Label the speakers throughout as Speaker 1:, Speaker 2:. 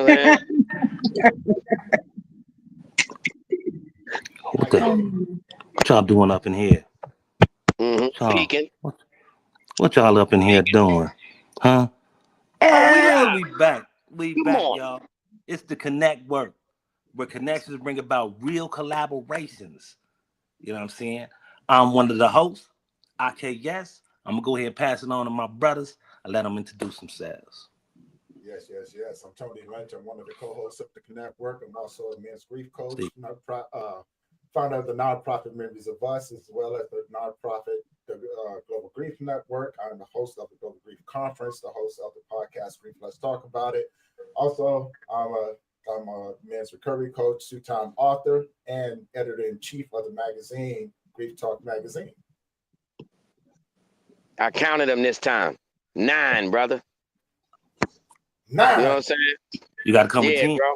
Speaker 1: know what I'm saying?
Speaker 2: What y'all doing up in here?
Speaker 1: Peeking.
Speaker 2: What y'all up in here doing? Huh? Hey, we back. We
Speaker 1: Come
Speaker 2: back,
Speaker 1: on.
Speaker 2: y'all. It's the Connectwork, where connections bring about real collaborations. You know what I'm saying? I'm one of the hosts, IK Yes. I'm going to go ahead and pass it on to my brothers and let them introduce themselves.
Speaker 3: Yes. I'm Tony Lynch. I'm one of the co-hosts of the Connectwork. I'm also a men's grief coach, founder of the nonprofit Memories of Us, as well as the nonprofit, the Global Grief Network. I'm the host of the Global Grief Conference, the host of the podcast Grief Let's Talk About It. Also, I'm a men's recovery coach, two-time author, and editor-in-chief of the magazine, Grief Talk Magazine.
Speaker 1: I counted them this time. 9, brother.
Speaker 3: 9.
Speaker 1: You know what I'm saying?
Speaker 2: You got to come with 10.
Speaker 1: Bro.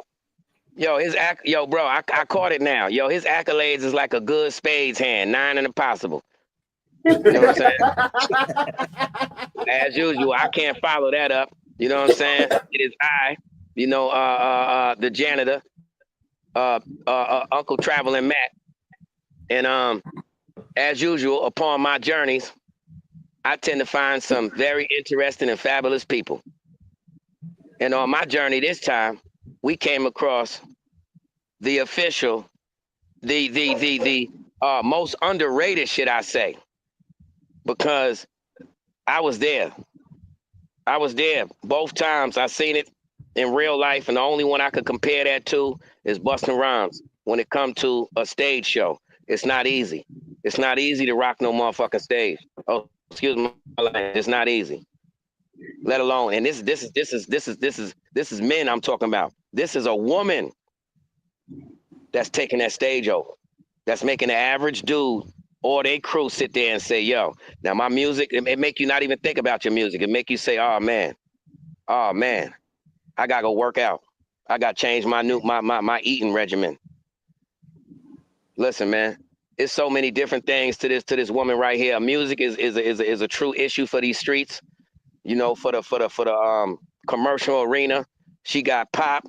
Speaker 1: Yo, bro, I caught it now. Yo, his accolades is like a good spades hand, 9 and impossible. You know what I'm saying? As usual, I can't follow that up. You know what I'm saying? It is I, the janitor, Uncle Traveling Matt. And as usual, upon my journeys, I tend to find some very interesting and fabulous people. And on my journey this time, we came across the official, the most underrated, should I say, because I was there. I was there both times. I seen it in real life, and the only one I could compare that to is Busta Rhymes. When it comes to a stage show, it's not easy. It's not easy to rock no motherfucking stage. Oh, excuse me, it's not easy. Let alone, and this is men I'm talking about. This is a woman that's taking that stage over. That's making the average dude or they crew sit there and say, yo, now my music, it make you not even think about your music. It make you say, oh man, I gotta go work out. I gotta change my eating regimen. Listen, man, it's so many different things to this woman right here. Music is a true issue for these streets. You know, for the commercial arena. She got pop.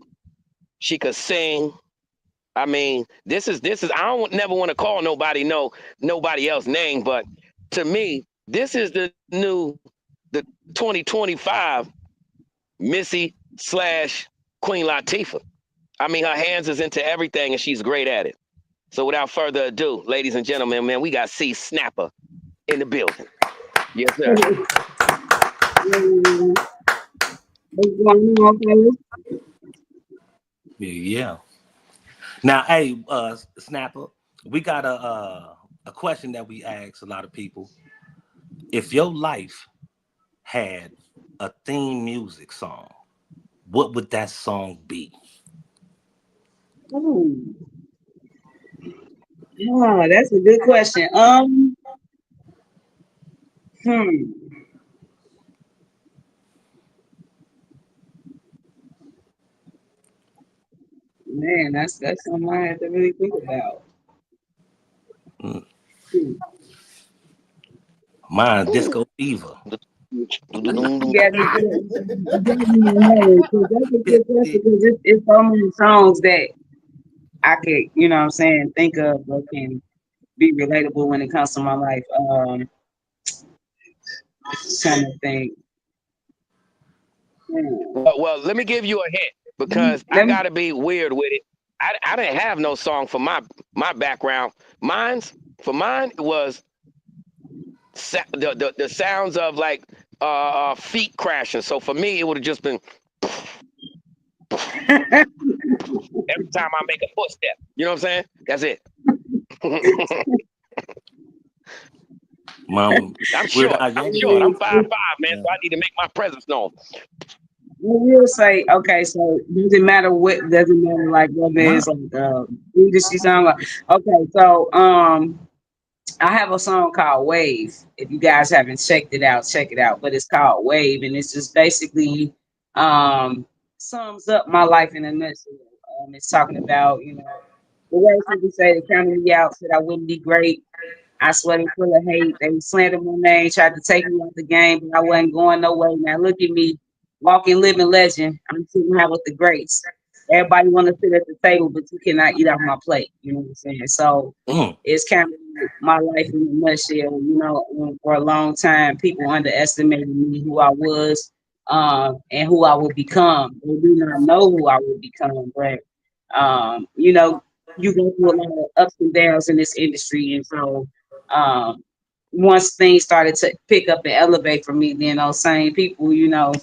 Speaker 1: She could sing. I mean, this is I don't never want to call nobody else name, but to me, this is the 2025 Missy / Queen Latifah. I mean, her hands is into everything and she's great at it. So without further ado, ladies and gentlemen, man, we got C-Snappa in the building. Yes, sir.
Speaker 2: Yeah. Now, hey, Snapper, we got a question that we ask a lot of people. If your life had a theme music song, what would that song be?
Speaker 4: Oh, that's a good question. Man, that's something I have to really think about.
Speaker 2: Mine, Disco Fever.
Speaker 4: It's so many songs that I could, you know what I'm saying, think of that can be relatable when it comes to my life. Trying to think.
Speaker 1: Well, let me give you a hint because I gotta be weird with it. I didn't have no song for my background. Mine was the sounds of like feet crashing. So for me, it would have just been every time I make a footstep. You know what I'm saying? That's it.
Speaker 2: Mom,
Speaker 1: I'm short. I'm 5'5", man. So I need to make my presence known.
Speaker 4: We'll say, okay, so doesn't matter like whether it's like industry song. Okay, so I have a song called Wave. If you guys haven't checked it out, check it out. But it's called Wave, and it's just basically sums up my life in a nutshell. It's talking about, you know, the way people say they counted me out, said I wouldn't be great. I swear they full of hate. They slandered my name, tried to take me out the game, but I wasn't going no way. Now look at me. walking living legend. I'm sitting here with the greats. Everybody want to sit at the table, but you cannot eat off my plate. You know what I'm saying? So it's kind of my life in a nutshell. You know, for a long time, people underestimated me, who I was, and who I would become. They do not know who I would become, but you know, you go through a lot of ups and downs in this industry, and so um, once things started to pick up and elevate for me, then those same people, you know,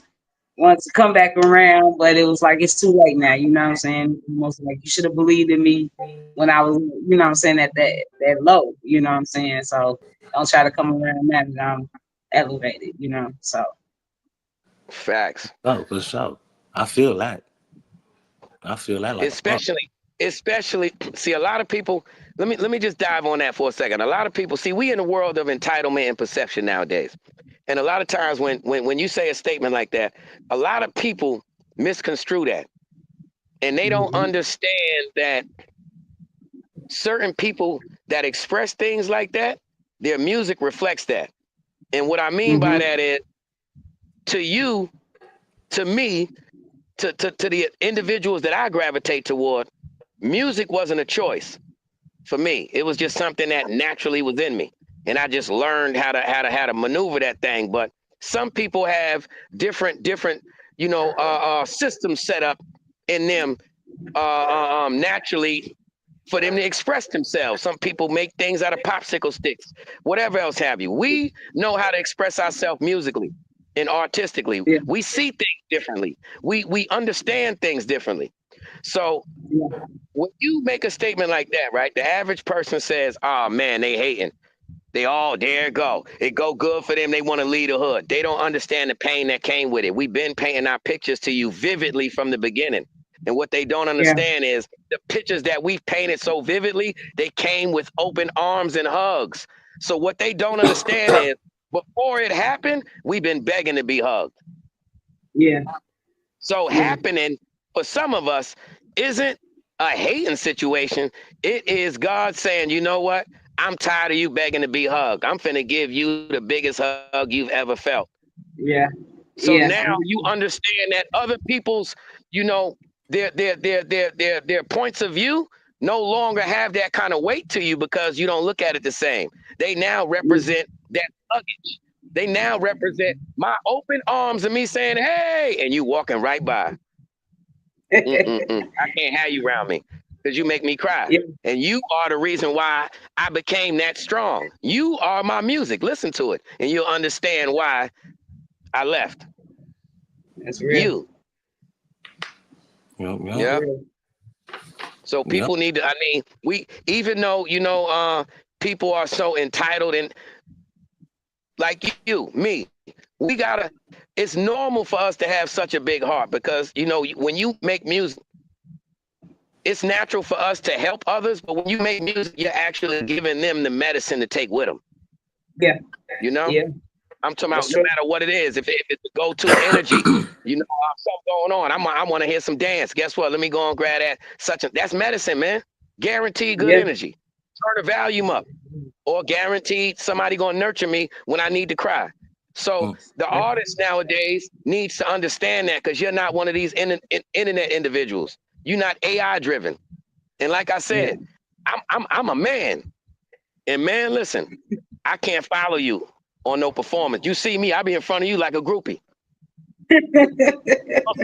Speaker 4: wanted to come back around, but it was like it's too late now. You know what I'm saying? Almost like you should have believed in me when I was, you know what I'm saying, at that low. You know what I'm saying? So don't try to come around now that I'm elevated. You know, so
Speaker 1: Facts.
Speaker 2: Oh, for sure. I feel that. I feel that like a pump.
Speaker 1: Especially see a lot of people, let me just dive on that for a second. A lot of people see we in a world of entitlement and perception nowadays. And a lot of times when you say a statement like that, a lot of people misconstrue that. And they don't understand that certain people that express things like that, their music reflects that. And what I mean by that is, to you, to me, to the individuals that I gravitate toward, music wasn't a choice for me. It was just something that naturally was in me, and I just learned how to maneuver that thing. But some people have different systems set up in them naturally for them to express themselves. Some people make things out of popsicle sticks, whatever else have you. We know how to express ourselves musically and artistically.
Speaker 4: yeah,
Speaker 1: We see things differently. We understand things differently. So
Speaker 4: yeah,
Speaker 1: when you make a statement like that, right? The average person says, "Oh man, they hating. They all there it go. It go good for them. They want to lead the hood. They don't understand the pain that came with it. We've been painting our pictures to you vividly from the beginning. And what they don't
Speaker 4: yeah,
Speaker 1: understand is the pictures that we've painted so vividly, they came with open arms and hugs. So what they don't understand is before it happened, we've been begging to be hugged.
Speaker 4: yeah,
Speaker 1: So
Speaker 4: yeah,
Speaker 1: happening for some of us isn't a hating situation. It is God saying, you know what? I'm tired of you begging to be hugged. I'm finna give you the biggest hug you've ever felt.
Speaker 4: yeah,
Speaker 1: So
Speaker 4: yeah,
Speaker 1: now you understand that other people's, you know, their points of view no longer have that kind of weight to you because you don't look at it the same. They now represent that luggage. They now represent my open arms and me saying, "Hey," and you walking right by. I can't have you around me because you make me cry.
Speaker 4: yeah.
Speaker 1: And you are the reason why I became that strong. You are my music. Listen to it, and you'll understand why I left.
Speaker 4: That's real.
Speaker 1: You.
Speaker 2: Yep, yep,
Speaker 4: That's
Speaker 1: Yeah.
Speaker 4: real.
Speaker 1: So
Speaker 2: yep.
Speaker 1: people need to, I mean, we, even though, people are so entitled and like you, me, we gotta, it's normal for us to have such a big heart because, when you make music, it's natural for us to help others, but when you make music, you're actually giving them the medicine to take with them.
Speaker 4: Yeah,
Speaker 1: You know,
Speaker 4: yeah.
Speaker 1: I'm talking about
Speaker 4: That's
Speaker 1: no
Speaker 4: true.
Speaker 1: matter what it is. If it's a go-to energy, something going on. I want to hear some dance. Guess what? Let me go and grab that. That's medicine, man. Guaranteed good
Speaker 4: Yeah,
Speaker 1: energy. Turn the volume up, or guaranteed somebody gonna nurture me when I need to cry. So the
Speaker 4: yeah,
Speaker 1: artist nowadays needs to understand that because you're not one of these internet individuals. You're not AI driven. And like I
Speaker 4: yeah.
Speaker 1: said, I'm a man. And man, listen, I can't follow you on no performance. You see me, I be in front of you like a groupie. You know what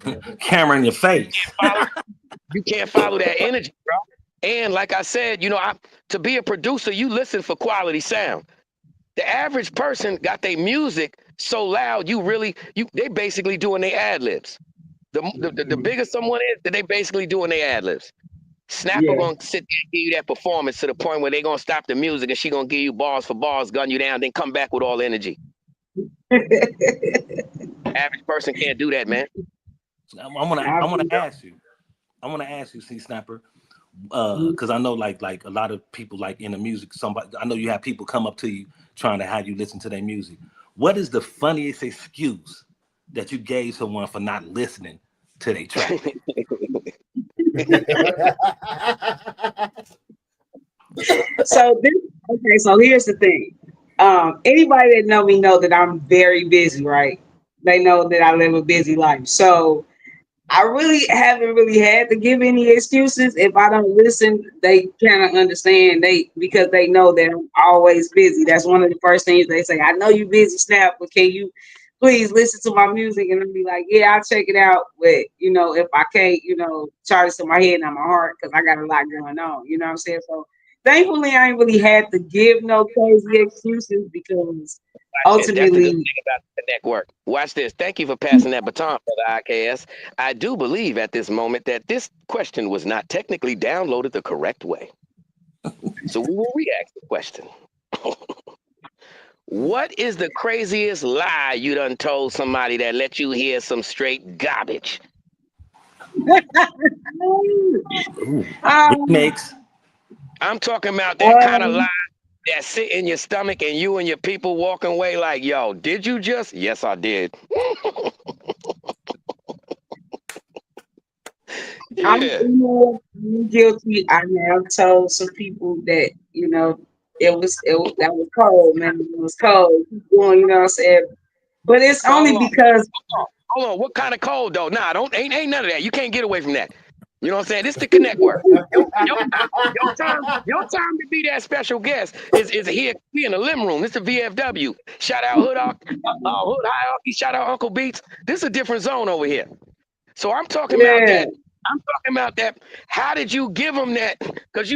Speaker 1: I'm saying?
Speaker 2: Camera in your face.
Speaker 1: Follow, you can't follow that energy, bro. And like I said, to be a producer, you listen for quality sound. The average person got their music so loud, they basically doing their ad libs. The bigger someone is, that they basically doing their ad libs. Snapper
Speaker 4: Yeah.
Speaker 1: gonna sit there and give you that performance to the point where they gonna stop the music and she gonna give you bars for bars, gun you down, then come back with all energy. Average person can't do that, man.
Speaker 2: I wanna ask you. I want to ask you, C-Snapper, because I know like a lot of people like in the music. I know you have people come up to you trying to have you listen to their music. What is the funniest excuse that you gave someone for not listening to their track?
Speaker 4: So here's the thing. Anybody that know me know that I'm very busy, right? they know that I live a busy life. So I really haven't really had to give any excuses. If I don't listen, they kind of understand because they know that I'm always busy. That's one of the first things they say. I know you busy, Snap, but can you please listen to my music? And I'll be like, yeah, I'll check it out. But if I can't, charge it to my head and my heart because I got a lot going on. You know what I'm saying? So thankfully, I ain't really had to give no crazy excuses because
Speaker 1: That's the good
Speaker 4: ultimately,
Speaker 1: thing about the network. Watch this. Thank you for passing that baton, brother IKS. I do believe at this moment that this question was not technically downloaded the correct way. So we will re-ask the question. What is the craziest lie you done told somebody that let you hear some straight garbage?
Speaker 2: Ooh,
Speaker 4: um,
Speaker 2: remix.
Speaker 1: I'm talking about that kind of lie
Speaker 4: um,
Speaker 1: that sit in your stomach and you and your people walking away like, yo, did you just? Yes, I did. Yeah.
Speaker 4: I'm guilty. I have told some people that that was cold, man. It was cold. Keep going, you know what I'm saying? But it's
Speaker 1: But
Speaker 4: only because
Speaker 1: hold on. What kind of cold though? Nah, don't ain't none of that. You can't get away from that. You know what I'm saying? This the connect work. Your time to be that special guest is here in the living room. This is the VFW. Shout out Hood Hierarchy. Shout out Uncle Beats. This is a different zone over here. So I'm talking about
Speaker 4: yeah,
Speaker 1: that. I'm talking about that. How did you give them that? Because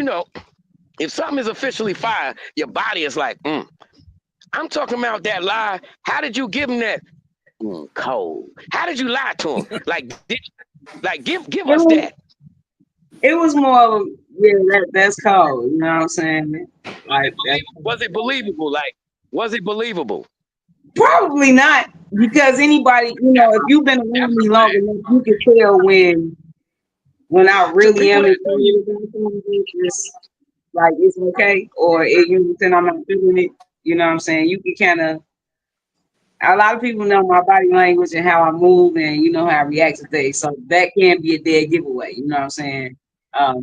Speaker 1: if something is officially fire, your body is like, I'm talking about that lie. How did you give them that? Cold. How did you lie to them? Give
Speaker 4: it
Speaker 1: us
Speaker 4: was
Speaker 1: that.
Speaker 4: it was more of, that's cold. You know what I'm saying? Like that's
Speaker 1: Was it believable? Like, was it believable?
Speaker 4: probably not because anybody, if you've been around
Speaker 1: That's
Speaker 4: me
Speaker 1: what
Speaker 4: long enough, you can tell when I
Speaker 1: to
Speaker 4: really
Speaker 1: people
Speaker 4: am
Speaker 1: that know you.
Speaker 4: excited about something. It's like it's okay, or I'm not feeling it. You know what I'm saying? You can kind of. A lot of people know my body language and how I move, and how I react to things. So that can be a dead giveaway. You know what I'm saying?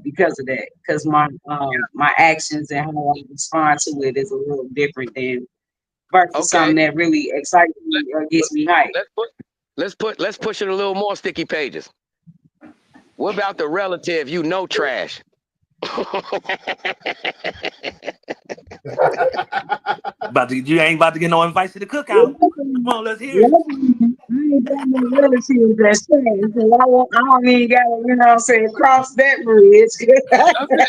Speaker 4: Because of that, because my actions and how I respond to it is a little different than versus
Speaker 1: Okay.
Speaker 4: something that really excites me or gets me hyped.
Speaker 1: Let's put let's push it a little more sticky pages. What about the relative you know trash?
Speaker 2: You ain't about to get no invites to the cookout. Come on, let's hear it.
Speaker 4: I ain't got no relatives that's saying, so I don't even gotta, cross that bridge.
Speaker 1: Okay,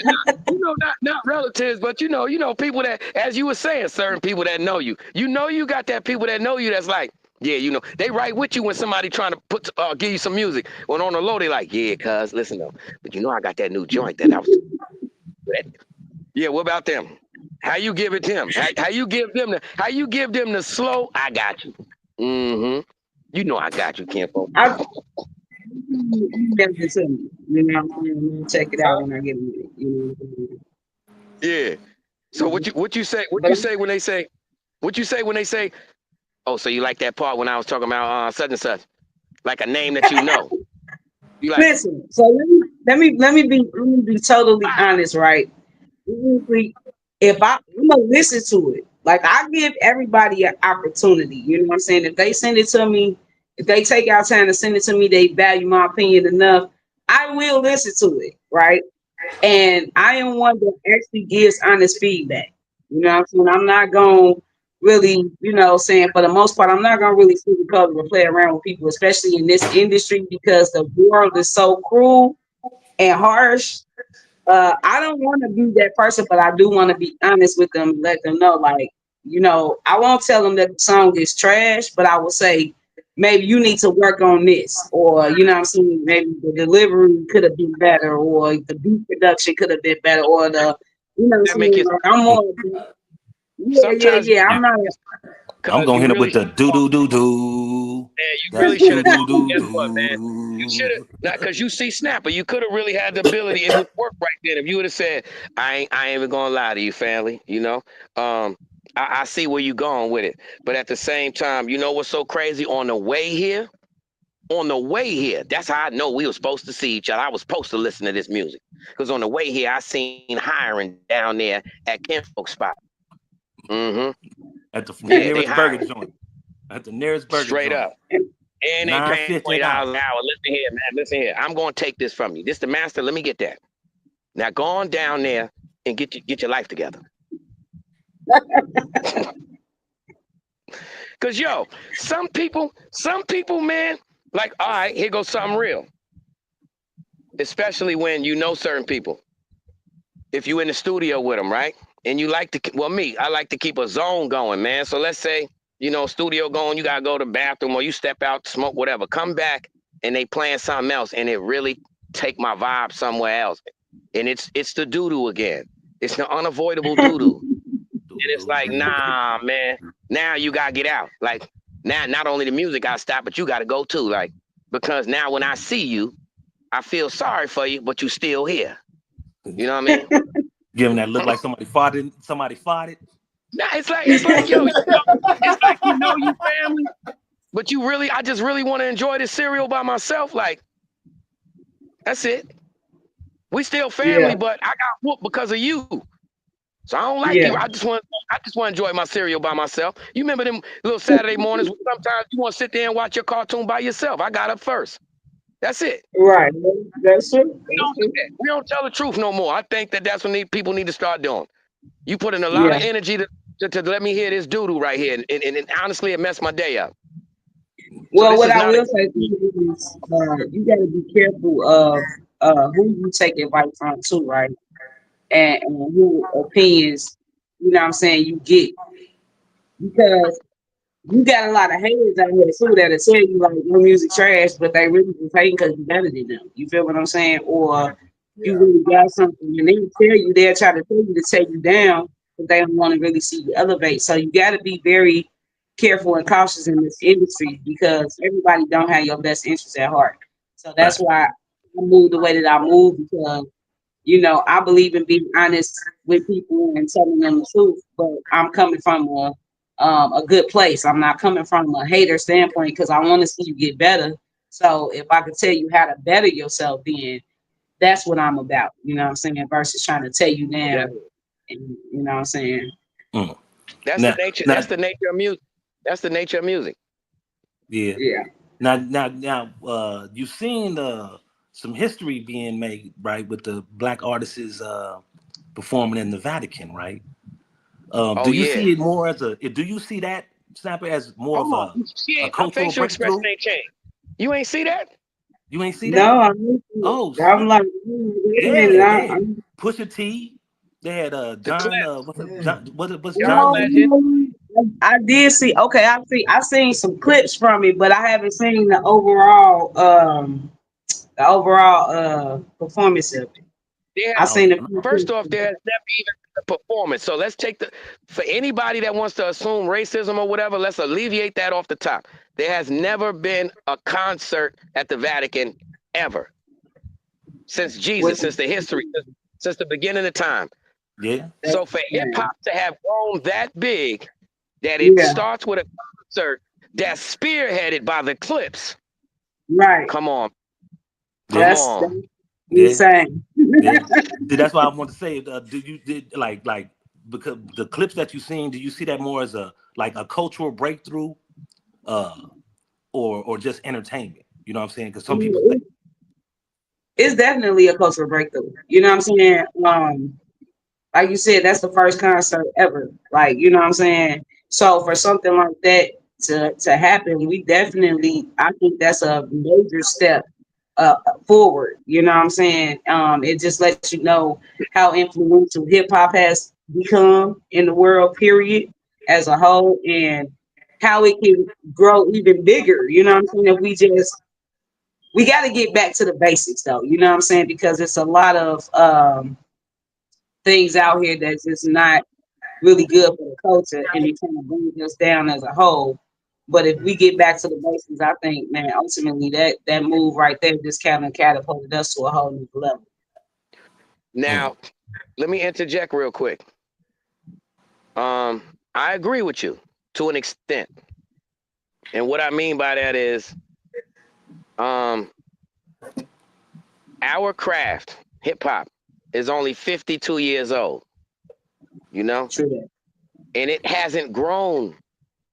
Speaker 1: not relatives, but people that, as you were saying, certain people that know you. You got that people that know you that's like, yeah, they right with you when somebody trying to give you some music. When on the low, they like, yeah, cuz listen though, but I got that new joint that I was. Yeah, what about them? How you give it to them? How you give them the slow? I got you. Mm-hmm. I got you, Kenpo.
Speaker 4: I never to me. I'm check it out
Speaker 1: Huh?
Speaker 4: when I get it.
Speaker 1: Yeah. So what you say? What
Speaker 4: But
Speaker 1: you say when they say? What you say when they say? Oh, so you like that part when I was talking about such and such, like a name that you know. You like,
Speaker 4: listen, so let me be totally honest, right? Honestly, if I'm gonna listen to it, like I give everybody an opportunity. You know what I'm saying? If they send it to me, if they take out time to send it to me, they value my opinion enough. I will listen to it, right? And I am one that actually gives honest feedback. You know what I'm saying? I'm not going to really, saying for the most part, I'm not going to really sugarcoat or play around with people, especially in this industry, because the world is so cruel and harsh. I don't want to be that person, but I do want to be honest with them, let them know, like, I won't tell them that the song is trash, but I will say, maybe you need to work on this, or what I'm saying, maybe the delivery could have been better, or the beat production could have been better, or what I'm
Speaker 1: that make
Speaker 4: saying,
Speaker 1: it.
Speaker 4: like, I'm more,
Speaker 1: Sometimes
Speaker 4: yeah, I'm not.
Speaker 2: I'm
Speaker 1: cause
Speaker 2: gonna
Speaker 1: you
Speaker 2: hit him
Speaker 1: really,
Speaker 2: with the do do do do.
Speaker 1: you
Speaker 2: That's
Speaker 1: really
Speaker 2: the
Speaker 1: should
Speaker 2: do
Speaker 1: have.
Speaker 2: do do
Speaker 1: Guess what, man? You should have
Speaker 2: do.
Speaker 1: not because you see Snapper. You could have really had the ability. It would work right then if you would have said, I ain't even gonna lie to you, family. I see where you going with it, but at the same time, you know what's so crazy? On the way here, that's how I know we were supposed to see each other. I was supposed to listen to this music because on the way here, I seen hiring down there at Kinfolk spot. Mm-hmm.
Speaker 2: At the
Speaker 1: Yeah,
Speaker 2: here
Speaker 1: they
Speaker 2: at the burger
Speaker 1: hiring.
Speaker 2: joint. At the nearest burger
Speaker 1: Straight
Speaker 2: joint.
Speaker 1: up. And they paying
Speaker 2: $9.50
Speaker 1: $20 an hour. Listen here, man. Listen here. I'm gonna take this from you. This the master. Let me get that. Now go on down there and get your life together. Cause yo, some people, man, like, all right, here goes something real. Especially when you know certain people. If you in the studio with them, right? And you like to, well, me, I like to keep a zone going, man. So let's say, studio going, you gotta go to the bathroom or you step out, smoke, whatever. Come back and they playing something else, and it really take my vibe somewhere else. And it's the doo-doo again. It's the unavoidable doo-doo. And it's like, nah, man. Now you gotta get out. Like, now not only the music gotta stop, but you gotta go too. Like, because now when I see you, I feel sorry for you, but you still here. You know what I mean?
Speaker 2: Giving that look like somebody farted.
Speaker 1: Nah, it's like, yo, it's like you family, but I just really want to enjoy this cereal by myself. Like, that's it. We still family, but I got whooped because of you. So I don't like you. I just want to enjoy my cereal by myself. You remember them little Saturday mornings when sometimes you want to sit there and watch your cartoon by yourself. I got up first. That's it.
Speaker 4: Right. That's true.
Speaker 1: We don't tell the truth no more. I think that's what people need to start doing. You put in a lot of energy to let me hear this doo-doo right here. And honestly, it messed my day up.
Speaker 4: Well, what I will say is you got to be careful of who you take advice from too, right? And who opinions, you you get, because you got a lot of haters out here too that'll tell you like your music trash, but they really just hating because you better than them. You feel what I'm saying? Or you really got something and they'll try to tell you to take you down, but they don't want to really see you elevate. So you got to be very careful and cautious in this industry because everybody don't have your best interests at heart. So that's why I move the way that I move, because I believe in being honest with people and telling them the truth, but I'm coming from a good place. I'm not coming from a hater standpoint because I want to see you get better. So if I could tell you how to better yourself, then that's what I'm about. You know what I'm saying? Versus trying to tell you down. And, you know what I'm saying?
Speaker 1: That's the nature. That's the nature of music. That's the nature of music.
Speaker 2: Yeah.
Speaker 4: Yeah.
Speaker 2: Now, you've seen some history being made, right, with the black artists performing in the Vatican, right? Do you see it more as do you see that, Snapper, as more of a cultural
Speaker 1: facial expression
Speaker 2: breakthrough?
Speaker 1: ain't changed. You ain't see that?
Speaker 2: You ain't see that?
Speaker 4: No, I'm like,
Speaker 2: yeah. Pusha T. They had John. What's John Legend?
Speaker 4: I did see. Okay, I seen some clips from it, but I haven't seen the overall performance of it. I seen it.
Speaker 1: First off, there has never even been a performance. So let's take for anybody that wants to assume racism or whatever, let's alleviate that off the top. There has never been a concert at the Vatican ever. Since Jesus, since the history, since the beginning of time.
Speaker 2: Yeah.
Speaker 1: So for hip hop to have grown that big, that it starts with a concert that's spearheaded by the Clips.
Speaker 4: Right.
Speaker 1: Come on.
Speaker 4: That's insane.
Speaker 2: Yeah. See, that's why I want to say, because the clips that you've seen, do you see that more as a cultural breakthrough, or just entertainment? You know what I'm saying? Because some people think
Speaker 4: it's definitely a cultural breakthrough. You know what I'm saying? Like you said, that's the first concert ever. Like, you know what I'm saying? So for something like that to happen, I think that's a major step forward. You know what I'm saying? It just lets you know how influential hip hop has become in the world, period, as a whole, and how it can grow even bigger. You know what I'm saying? If we got to get back to the basics, though. You know what I'm saying? Because it's a lot of things out here that's just not really good for the culture, and it kind of brings us down as a whole. But if we get back to the basics, I think, man, ultimately that move right there just kind of catapulted us to a whole new level.
Speaker 1: Now, let me interject real quick. I agree with you to an extent. And what I mean by that is our craft, hip hop, is only 52 years old. You know?
Speaker 4: True.
Speaker 1: And it hasn't grown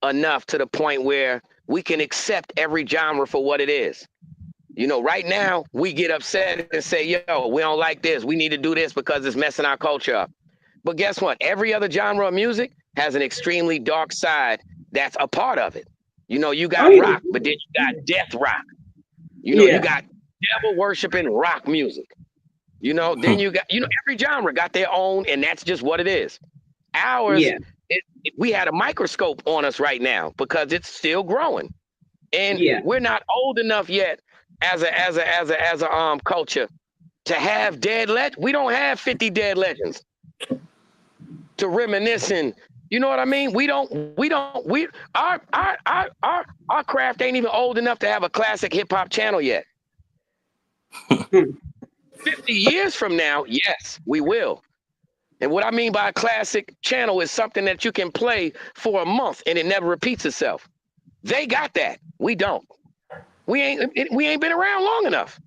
Speaker 1: enough to the point where we can accept every genre for what it is. You know, right now we get upset and say, yo, we don't like this. We need to do this because it's messing our culture up. But guess what? Every other genre of music has an extremely dark side that's a part of it. You know, you got rock, but then you got death rock. You know, you got devil worshiping rock music. You know, then you got, every genre got their own, and that's just what it is. Ours, we had a microscope on us right now because it's still growing, and we're not old enough yet as a culture to have dead legends. We don't have 50 dead legends to reminisce and, you know what I mean? Our craft ain't even old enough to have a classic hip hop channel yet. 50 years from now, yes, we will. And what I mean by a classic channel is something that you can play for a month and it never repeats itself. They got that. We don't. We ain't been around long enough.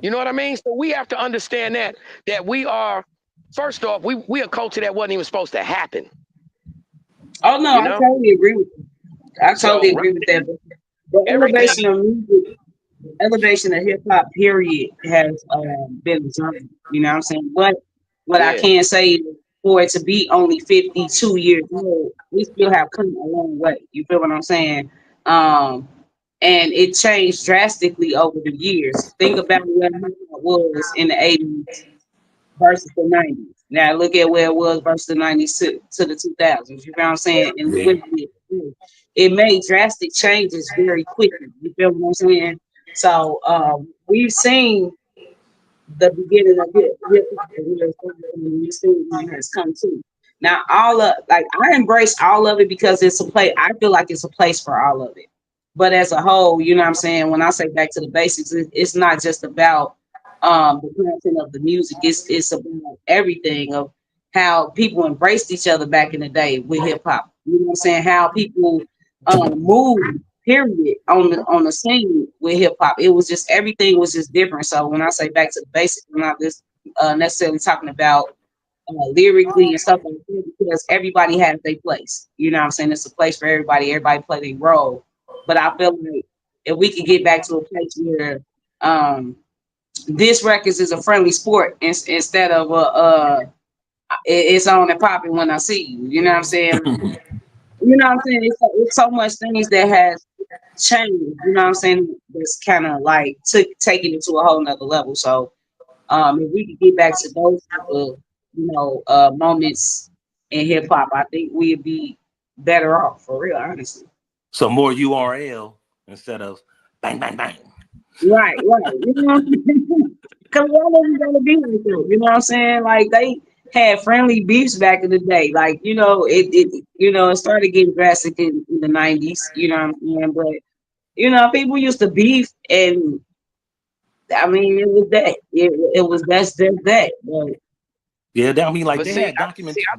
Speaker 1: You know what I mean? So we have to understand that we are, first off, we a culture that wasn't even supposed to happen.
Speaker 4: Oh no, I totally agree with you. I totally agree with that. The elevation of music, elevation of hip hop, period, has been observed. You know what I'm saying? But what I can say is, for it to be only 52 years old, we still have come a long way. You feel what I'm saying? And it changed drastically over the years. Think about what it was in the 80s versus the 90s. Now look at where it was versus the 90s to the 2000s. You know what I'm saying? And it made drastic changes very quickly. You feel what I'm saying? So we've seen the beginning of hip hop and this thing has come to. Now all of, like, I embrace all of it because it's a place. I feel like it's a place for all of it. But as a whole, you know what I'm saying? When I say back to the basics, it's not just about the content of the music. It's about everything of how people embraced each other back in the day with hip hop. You know what I'm saying? How people moved, period, on the scene with hip hop. It was just, everything was just different. So when I say back to the basics, I'm not just necessarily talking about lyrically and stuff like that, because everybody has their place. You know what I'm saying? It's a place for everybody. Everybody play their role. But I feel like if we could get back to a place where this records is a friendly sport instead of it's on and popping when I see you. You know what I'm saying? You know what I'm saying? It's so much things that has changed. You know what I'm saying? That's kind of like taking it to a whole nother level. So if we could get back to those type of, moments in hip hop, I think we'd be better off, for real, honestly.
Speaker 2: So more URL instead of bang, bang, bang.
Speaker 4: Right. You know what I'm saying? Because all of them gonna be like that. You know what I'm saying? Like, they had friendly beefs back in the day. Like, it started getting drastic in the 90s. You know what I'm saying? But people used to beef, and I mean, it was that. It was that's just that. But,
Speaker 2: yeah, I mean, like, they had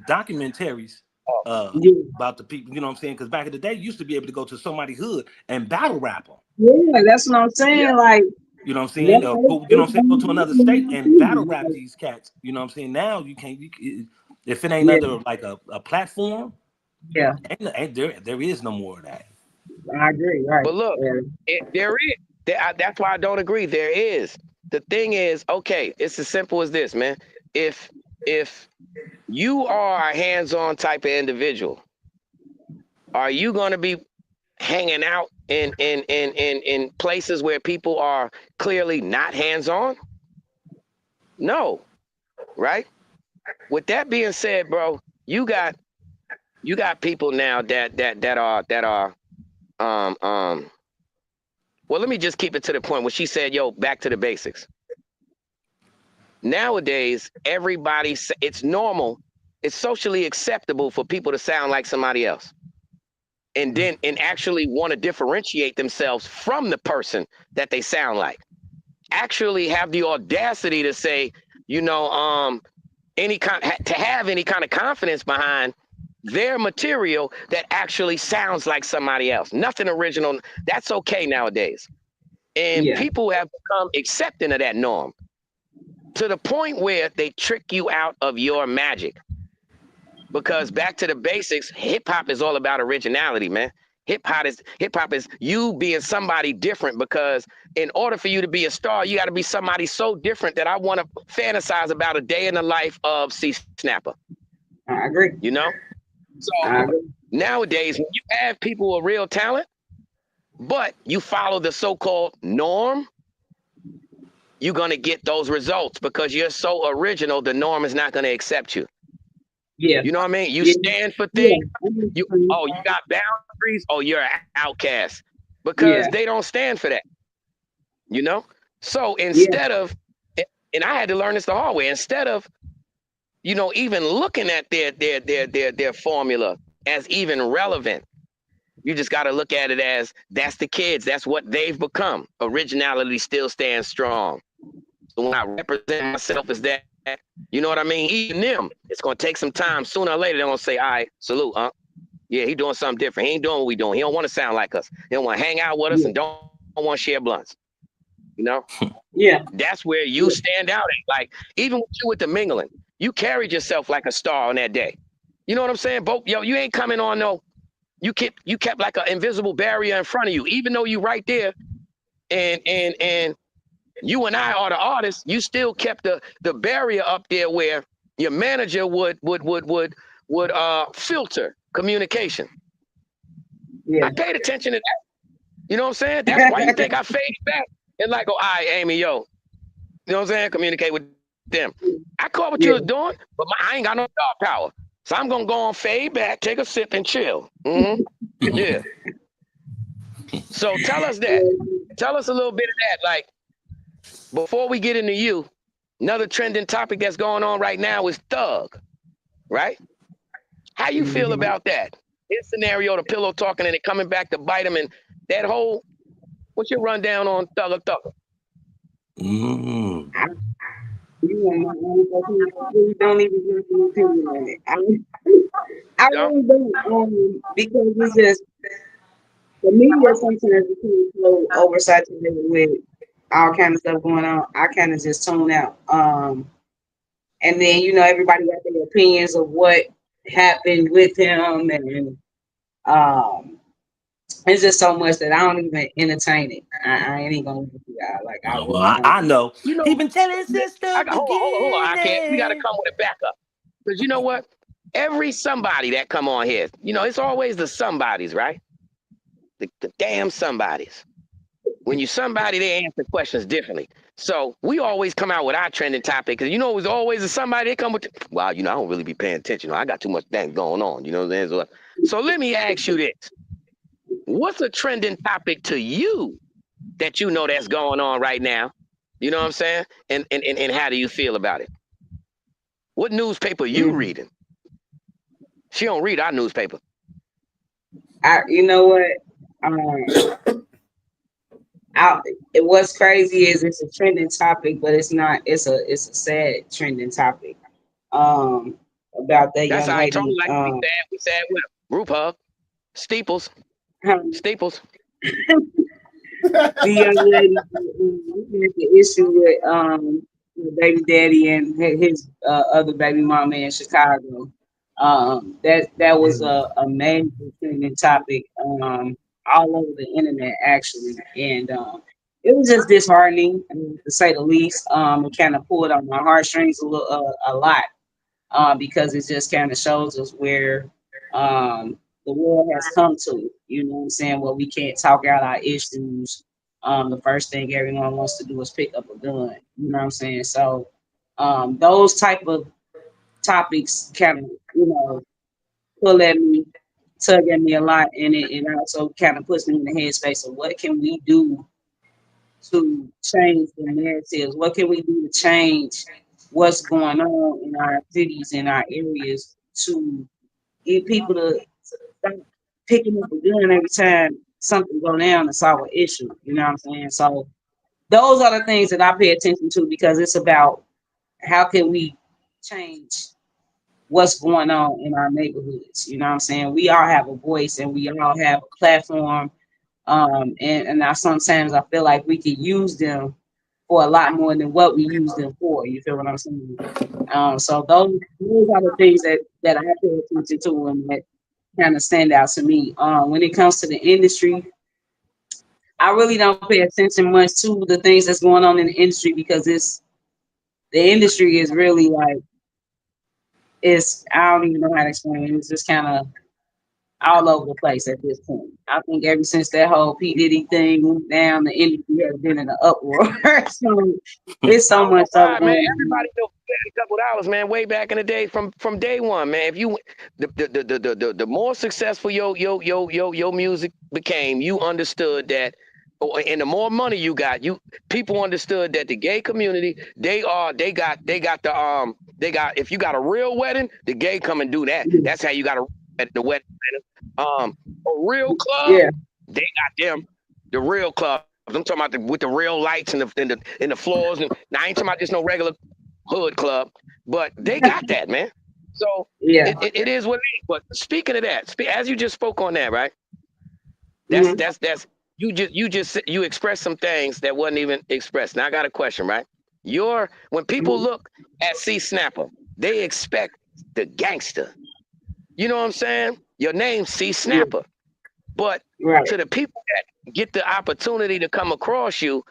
Speaker 2: documentaries about the people. You know what I'm saying? Because back in the day, you used to be able to go to somebody's hood and battle rap them.
Speaker 4: Yeah, that's what I'm saying. Yeah. Like,
Speaker 2: you know what I'm saying? You know what I'm saying? Go to another state and battle rap these cats. You know what I'm saying? Now you can't. If it ain't under like a platform, there is no more of that.
Speaker 4: I agree. Right.
Speaker 1: But look, there is. That's why I don't agree. There is. The thing is, okay, it's as simple as this, man. If you are a hands-on type of individual, are you going to be hanging out in places where people are clearly not hands-on? No, right? With that being said, bro, you got people now that are well, let me just keep it to the point when she said, yo, back to the basics. Nowadays, it's normal, it's socially acceptable for people to sound like somebody else. And actually want to differentiate themselves from the person that they sound like. Actually have the audacity to say, to have any kind of confidence behind their material that actually sounds like somebody else. Nothing original. That's okay nowadays. And people have become accepting of that norm to the point where they trick you out of your magic. Because back to the basics, hip hop is all about originality, man. Hip hop is you being somebody different, because in order for you to be a star, you got to be somebody so different that I want to fantasize about a day in the life of C-Snappa.
Speaker 4: I agree.
Speaker 1: You know? So
Speaker 4: I agree.
Speaker 1: nowadays, when you have people with real talent, but you follow the so-called norm, you're going to get those results because you're so original, the norm is not going to accept you.
Speaker 4: Yeah.
Speaker 1: You know what I mean? You
Speaker 4: Yeah.
Speaker 1: stand for things.
Speaker 4: Yeah.
Speaker 1: You got boundaries. Oh, you're an outcast because
Speaker 4: Yeah.
Speaker 1: they don't stand for that. You know? So
Speaker 4: Yeah.
Speaker 1: instead of, and I had to learn this the hard way, instead of, you know, even looking at their formula as even relevant, you just got to look at it as that's the kids. That's what they've become. Originality still stands strong. So when I represent myself as that, you know what I mean? Even them, it's going to take some time. Sooner or later, they're going to say, all right, salute, huh? Yeah, he doing something different. He ain't doing what we doing. He don't want to sound like us. He don't want to hang out with us and don't want to share blunts. You know?
Speaker 4: Yeah.
Speaker 1: That's where you stand out at. Like, even with you with the mingling, you carried yourself like a star on that day. You know what I'm saying? You ain't coming on you kept like an invisible barrier in front of you, even though you right there, and you and I are the artists. You still kept the barrier up there where your manager would filter communication.
Speaker 4: Yeah.
Speaker 1: I paid attention to that. You know what I'm saying? That's why you think I faded back and like, oh, all right, Amy, yo, you know what I'm saying? Communicate with them. I caught what you was doing, but I ain't got no star power. So I'm gonna go on, fade back, take a sip, and chill. Yeah. So tell us that. Tell us a little bit of that. Like, before we get into you, another trending topic that's going on right now is thug, right? How you feel about that? His scenario, the pillow talking, and it coming back to bite him, and that whole. What's your rundown on Thugger?
Speaker 2: Mm.
Speaker 4: You don't even give an opinion on it. I really don't, because it's just the media sometimes becomes so oversaturated with all kind of stuff going on. I kind of just tune out. And then everybody got their opinions of what happened with him, and it's just so much that I don't even entertain it. I ain't even gonna do that. Like I
Speaker 2: Oh, well,
Speaker 4: really don't.
Speaker 2: I know.
Speaker 1: You know,
Speaker 2: He been telling since the
Speaker 1: hold on. I can't. We got to
Speaker 2: beginning.
Speaker 1: come with a backup, because you know what? Every somebody that come on here, it's always the somebodies, right? The damn somebodies. When you somebody, they answer questions differently. So we always come out with our trending topic, because it was always a somebody that come with. Wow, I don't really be paying attention. I got too much things going on. You know what I'm saying? So let me ask you this: what's a trending topic to you that that's going on right now? You know what I'm saying? And how do you feel about it? What newspaper you reading? She don't read our newspaper.
Speaker 4: You know what? What's crazy is it's a trending topic, but it's not. It's a sad trending topic. About that
Speaker 1: That's
Speaker 4: young
Speaker 1: how I told
Speaker 4: lady.
Speaker 1: you. Like we sad with her. Group hug. Steeples.
Speaker 4: The young lady had the issue with baby daddy and his other baby mama in Chicago. That was a major trending topic all over the internet actually, and it was just disheartening, to say the least. It kind of pulled on my heartstrings a lot, because it just kind of shows us where the world has come to. You know what I'm saying? Where we can't talk out our issues. The first thing everyone wants to do is pick up a gun. You know what I'm saying? So those type of topics kind of pull at me, tug at me a lot, and it also kind of puts me in the headspace of what can we do to change the narratives? What can we do to change what's going on in our cities and our areas to get people to stop picking up a gun every time something go down to solve an issue? You know what I'm saying? So those are the things that I pay attention to, because it's about how can we change what's going on in our neighborhoods. You know what I'm saying? We all have a voice and we all have a platform. And I sometimes I feel like we could use them for a lot more than what we use them for. You feel what I'm saying? So those are the things that I pay attention to and that kind of stand out to me. When it comes to the industry, I really don't pay attention much to the things that's going on in the industry because the industry is really like I don't even know how to explain it. It's just kind of all over the place at this point. I think ever since that whole P Diddy thing went down, the industry has been in an uproar. So it's
Speaker 1: I
Speaker 4: so
Speaker 1: don't know
Speaker 4: much stuff
Speaker 1: why, man.
Speaker 4: going on.
Speaker 1: Everybody knows a couple dollars, man. Way back in the day, from day one, man. If you the more successful your music became, you understood that, and the more money you got, people understood that the gay community, they got if you got a real wedding, the gay come and do that.
Speaker 4: Yeah,
Speaker 1: That's how you got at the wedding. A real club,
Speaker 4: yeah,
Speaker 1: they got them, the real clubs. I'm talking about with the real lights and the floors. And now I ain't talking about just no regular hood club, but they got that, man. So
Speaker 4: yeah.
Speaker 1: it is what it is. But speaking of that, as you just spoke on that, right?
Speaker 4: Hmm.
Speaker 1: That's you expressed some things that wasn't even expressed. Now I got a question, right? When people look at C-Snappa, they expect the gangster. You know what I'm saying? Your name's
Speaker 4: Yeah,
Speaker 1: C-Snappa. But
Speaker 4: right.
Speaker 1: to the people that get the opportunity to come across you,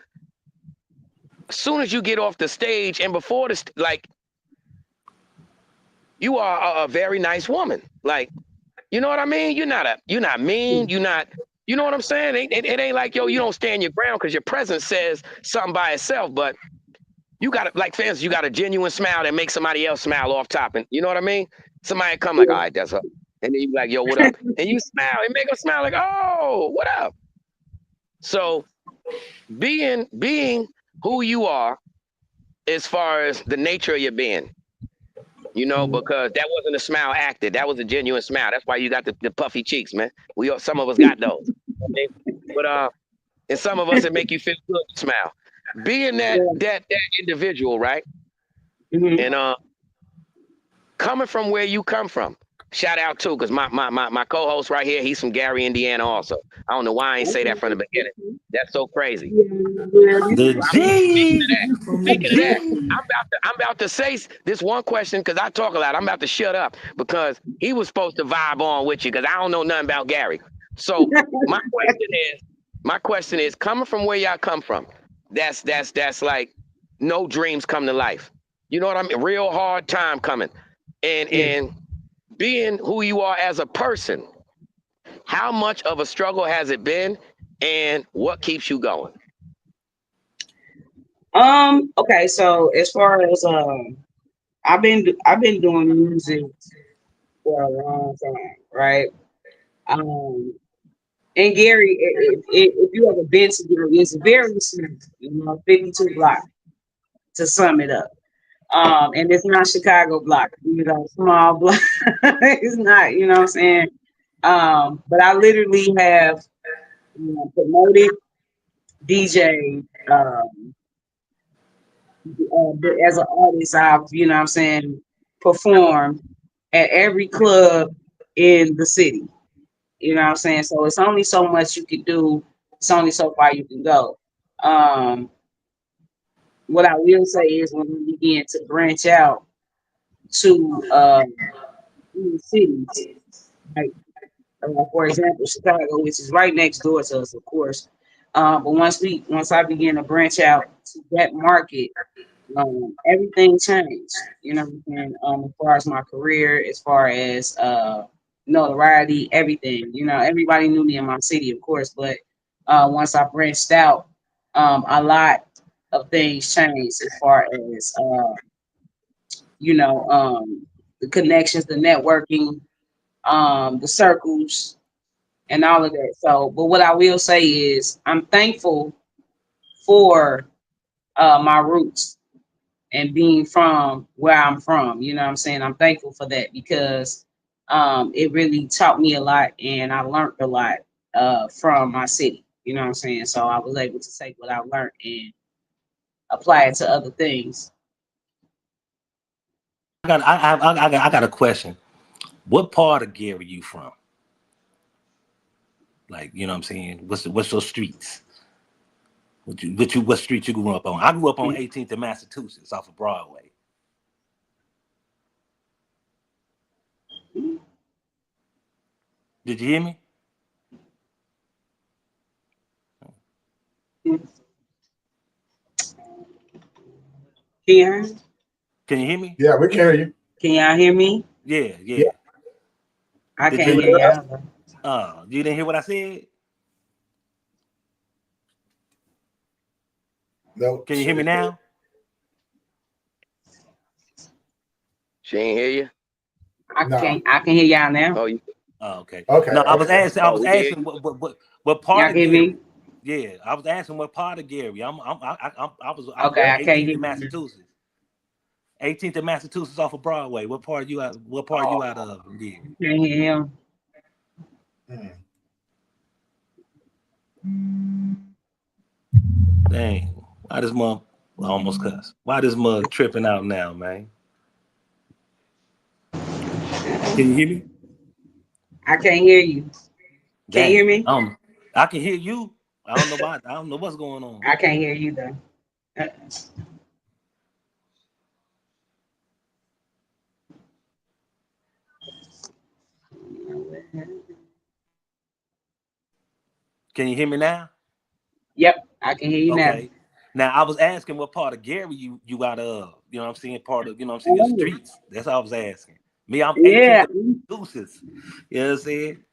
Speaker 1: as soon as you get off the stage and before like, you are a very nice woman. Like, you know what I mean? You're not mean. You know what I'm saying? It ain't like, yo, you don't stand your ground because your presence says something by itself. But you got like fans, you got a genuine smile that makes somebody else smile off top. And you know what I mean? Somebody come like, all right, that's her. And then you be like, yo, what up? And you smile and make them smile like, oh, what up? So being who you are as far as the nature of your being, because that wasn't a smile acted. That was a genuine smile. That's why you got the puffy cheeks, man. Some of us got those. Okay? But and some of us it make you feel good to smile. Being that
Speaker 4: Yeah.
Speaker 1: that that individual, right?
Speaker 4: Hmm.
Speaker 1: And coming from where you come from. Shout out too, because my co-host right here, he's from Gary, Indiana also. I don't know why I ain't say that from the beginning. That's so crazy.
Speaker 4: Yeah, yeah,
Speaker 2: The G from the
Speaker 1: Speaking of that,
Speaker 2: G.
Speaker 1: I'm about to say this one question because I talk a lot. I'm about to shut up because he was supposed to vibe on with you because I don't know nothing about Gary. So my question is, coming from where y'all come from, that's like no dreams come to life. You know what I mean? Real hard time coming,
Speaker 4: yeah.
Speaker 1: and being who you are as a person. How much of a struggle has it been, and what keeps you going?
Speaker 4: Okay, so as far as I've been doing music for a long time, right? Um, and Gary, if you ever been to Gary, it's very small, 52 block to sum it up. And it's not Chicago block, small block. It's not, you know what I'm saying? But I literally have promoted DJ. As an artist, I've, what I'm saying, performed at every club in the city. You know what I'm saying? So it's only so much you can do. It's only so far you can go. Um, what I will say is when we begin to branch out to cities, like for example, Chicago, which is right next door to us, of course. But once I begin to branch out to that market, everything changed. You know what I'm saying? As far as my career, as far as notoriety, everything. Everybody knew me in my city, of course, but once I branched out, a lot of things changed as far as you know, the connections, the networking, the circles, and all of that. So, but what I will say is, I'm thankful for my roots and being from where I'm from. You know what I'm saying? I'm thankful for that because it really taught me a lot and I learned a lot from my city. You know what I'm saying? So I was able to take what I learned and apply it to other things.
Speaker 2: I got a question. What part of Gary you from? Like, you know what I'm saying? What's your streets? What street you grew up on? I grew up on 18th and Massachusetts off of Broadway. Did you hear me?
Speaker 4: Here.
Speaker 2: Can you hear me?
Speaker 3: Yeah, we can hear you.
Speaker 4: Can y'all hear me?
Speaker 2: Yeah.
Speaker 4: I
Speaker 2: Did
Speaker 4: can't
Speaker 2: you
Speaker 4: hear y'all.
Speaker 2: you didn't hear what I said?
Speaker 3: No.
Speaker 2: Can you hear me now?
Speaker 1: She ain't hear you.
Speaker 4: I can hear y'all now.
Speaker 1: Oh, you.
Speaker 2: Oh, okay.
Speaker 3: Okay.
Speaker 2: No, I was asking. I
Speaker 1: Oh,
Speaker 2: was
Speaker 1: we can hear
Speaker 2: asking
Speaker 1: you.
Speaker 2: what part
Speaker 4: Y'all
Speaker 2: of
Speaker 4: can hear me?
Speaker 2: Gary? Yeah, I was asking what part of Gary. I
Speaker 4: Okay,
Speaker 2: was
Speaker 4: I can't
Speaker 2: 18th
Speaker 4: hear
Speaker 2: in
Speaker 4: you.
Speaker 2: Massachusetts. 18th in Massachusetts off of Broadway. What part you out? What part you out of, Gary?
Speaker 4: Can't hear him.
Speaker 2: Dang, why this mug? I almost cuss. Why this mug tripping out now, man? Can you hear me?
Speaker 4: I can't hear you. Can you hear
Speaker 2: Dang,
Speaker 4: me?
Speaker 2: I can hear you. I don't know why. I don't know what's going on.
Speaker 4: I can't hear you though.
Speaker 2: Can you hear me now?
Speaker 4: Yep, I can hear you now.
Speaker 2: Okay. Now I was asking what part of Gary you out of. You know what I'm saying? Part of, you know what I'm saying, your streets. That's all I was asking. Me, I'm 18th
Speaker 4: Yeah,
Speaker 2: Massachusetts. You know what I'm saying?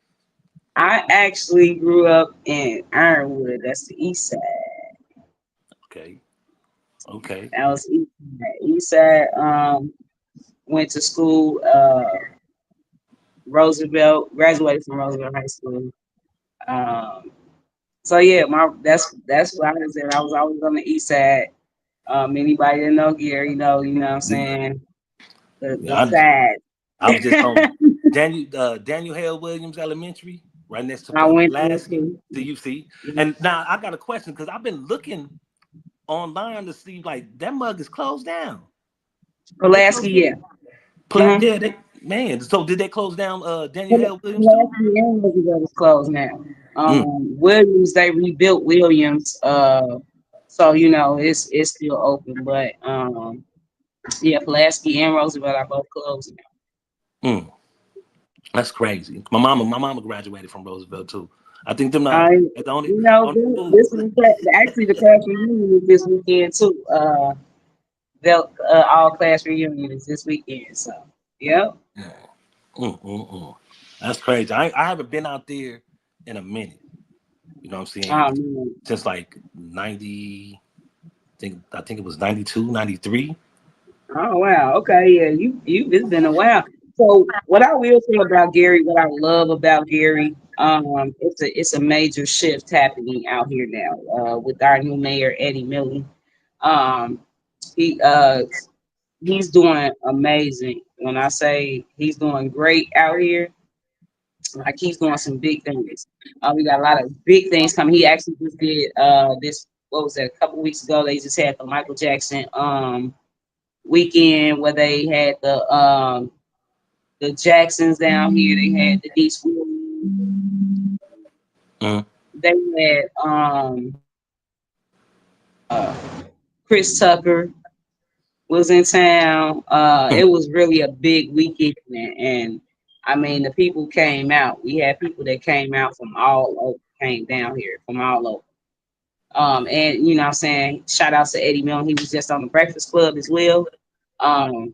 Speaker 4: I actually grew up in Ironwood. That's the east side.
Speaker 2: Okay. Okay.
Speaker 4: That was east side. East side. Went to school. Roosevelt. Graduated from Roosevelt High School. Um, so yeah, that's what I was at. I was always on the east side. Anybody that know Gary, you know what I'm saying? The
Speaker 2: Yeah,
Speaker 4: side.
Speaker 2: I was just on Daniel Hale Williams Elementary, right next to
Speaker 4: I went there
Speaker 2: Pulaski,
Speaker 4: too.
Speaker 2: CUC. And now I got a question because I've been looking online to see like that mug is closed down. They
Speaker 4: Pulaski,
Speaker 2: closed
Speaker 4: yeah.
Speaker 2: down.
Speaker 4: Mm-hmm.
Speaker 2: Yeah, man. So did they close down Daniel Hale Williams too?
Speaker 4: Pulaski and Roosevelt is closed now.
Speaker 2: Mm.
Speaker 4: Williams, they rebuilt Williams. So it's still open, but yeah, Pulaski and Roosevelt are both closed now.
Speaker 2: Mm. That's crazy. My mama graduated from Roosevelt too. I think them
Speaker 4: Uh,
Speaker 2: not the only school.
Speaker 4: this is actually the class reunion is this weekend too. They'll all class reunions this weekend. So, yep.
Speaker 2: That's crazy. I haven't been out there in a minute. You know what I'm saying?
Speaker 4: Man.
Speaker 2: Since like 90, I think it was 92, 93.
Speaker 4: Oh wow. Okay. Yeah. It's been a while. So what I will say about Gary, what I love about Gary, it's a major shift happening out here now. With our new mayor Eddie Millie. Um, he he's doing amazing. When I say he's doing great out here, like he's doing some big things. We got a lot of big things coming. He actually just did this. What was that? A couple weeks ago, they just had the Michael Jackson weekend where they had the Jacksons down here. They had the East.
Speaker 2: Mm.
Speaker 4: They had uh, Chris Tucker was in town. It was really a big weekend, and I mean the people came out. We had people that came out from all over, came down here from all over. And you know what I'm saying, shout out to Eddie Milne. He was just on the Breakfast Club as well.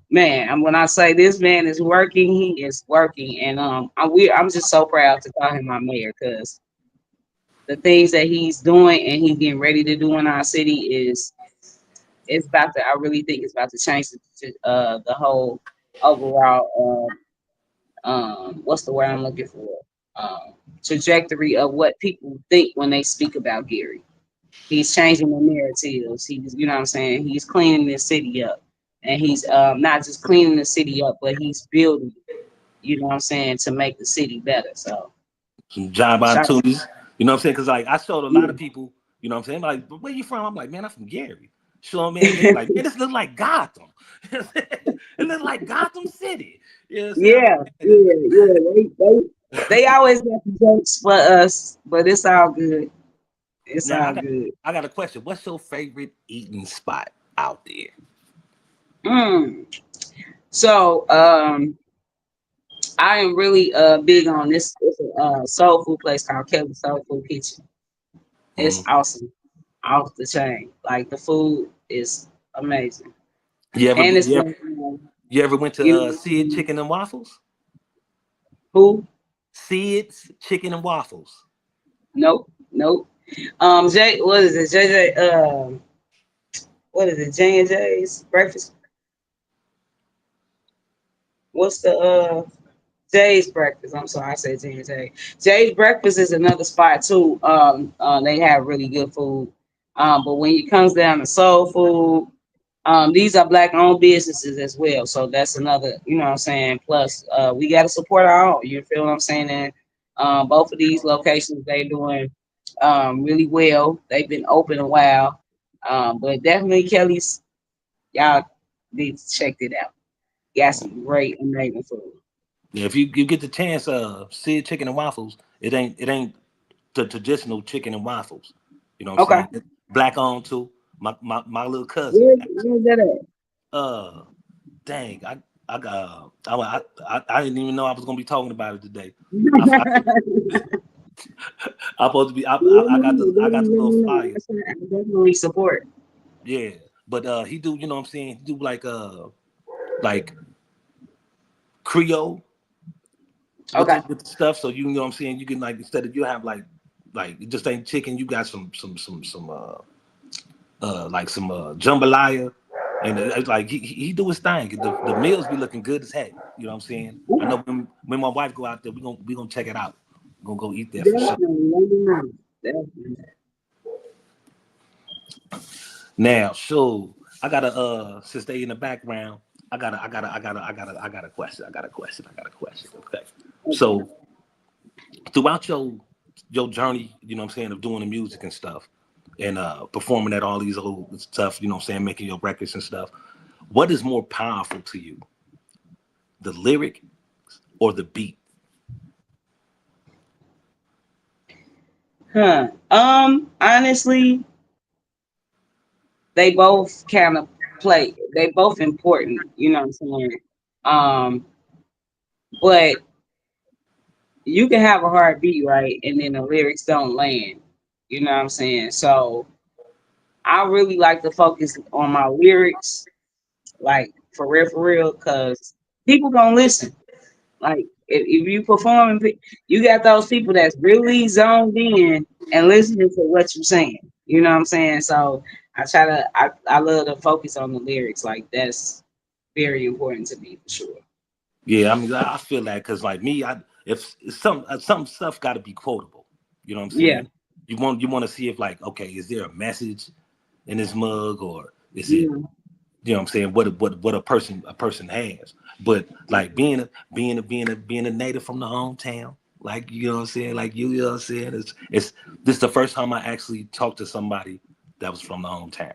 Speaker 4: Man, when I say this man is working, he is working, and I'm just so proud to call him my mayor because the things that he's doing and he's getting ready to do in our city is it's about to. I really think it's about to change the whole overall. What's the word I'm looking for? Trajectory of what people think when they speak about Gary. He's changing the narratives. You know what I'm saying? He's cleaning the city up, and he's not just cleaning the city up, but he's building. You know what I'm saying, to make the city better. So,
Speaker 2: Some job
Speaker 4: shout
Speaker 2: opportunities. You know what I'm saying? Because like I showed a lot of
Speaker 4: yeah,
Speaker 2: people. You know what I'm saying? Like, but where you from? I'm like, man, I'm from Gary. Show me, and they like, man, this looks like Gotham. It looks like Gotham City. You know what I'm saying?
Speaker 4: yeah, yeah. They always got the jokes for us, but it's all good. It's
Speaker 2: Now
Speaker 4: all good.
Speaker 2: I got a question. What's your favorite eating spot out there?
Speaker 4: Mm. So, I am really big on this. It's a soul food place called Kelly's Soul Food Kitchen. It's
Speaker 2: Mm.
Speaker 4: awesome, off the chain. Like the food is amazing,
Speaker 2: You ever
Speaker 4: and it's
Speaker 2: you ever,
Speaker 4: like,
Speaker 2: you ever went to
Speaker 4: you know,
Speaker 2: Sid Chicken and Waffles?
Speaker 4: who?
Speaker 2: Sid's Chicken and Waffles.
Speaker 4: Nope, nope. J, what is it? JJ. What is it? J and J's breakfast. What's the Jay's breakfast? I'm sorry, I said J and J. Jay's breakfast is another spot too. They have really good food. But when it comes down to soul food, these are black owned businesses as well. So that's another, you know what I'm saying? Plus, we got to support our own. You feel what I'm saying? And both of these locations, they doing really well. They've been open a while. But definitely Kelly's, y'all need to check it out. Got some great, amazing food.
Speaker 2: Yeah, if you get the chance, Sid Chicken and Waffles, it ain't the traditional chicken and waffles. You know what I'm
Speaker 4: Okay.
Speaker 2: saying? It's black on too. My little cousin.
Speaker 4: Where's that at?
Speaker 2: Uh, dang, I got I didn't even know I was gonna be talking about it today. I I'm supposed to be. I got the little flyer.
Speaker 4: I definitely support.
Speaker 2: Yeah, but he do. You know what I'm saying? He do like Creole
Speaker 4: Okay.
Speaker 2: with the stuff. So you know what I'm saying? You can like instead of you have like it just ain't chicken. You got some like some jambalaya, and it's like he do his thing. The meals be looking good as heck. You know what I'm saying? I know when my wife go out there, we gonna check it out. We're gonna go eat there for sure.
Speaker 4: Definitely. Let me know. Definitely.
Speaker 2: Now, so I gotta since they in the background, I got a question. Okay.
Speaker 4: Okay.
Speaker 2: So throughout your journey, you know what I'm saying, of doing the music and stuff and performing at all these old stuff, you know what I'm saying, making your records and stuff, what is more powerful to you? The lyric or the beat?
Speaker 4: Huh. Honestly, they both kind of play. They both important. You know what I'm saying? Um, but you can have a hard beat, right, and then the lyrics don't land. You know what I'm saying? So I really like to focus on my lyrics, like for real, because people gonna listen. Like if you performing, you got those people that's really zoned in and listening to what you're saying. You know what I'm saying? So I love to focus on the lyrics. Like that's very important to me for sure.
Speaker 2: Yeah, I mean, I feel that because like me, if some stuff got to be quotable. You know what I'm
Speaker 4: Yeah,
Speaker 2: saying? You want to see if like, okay, is there a message in this mug or is it,
Speaker 4: yeah,
Speaker 2: you know what I'm saying, what a person has. But like being a native from the hometown, like you know what I'm saying, like you know what I'm saying, it's this is the first time I actually talked to somebody that was from the hometown.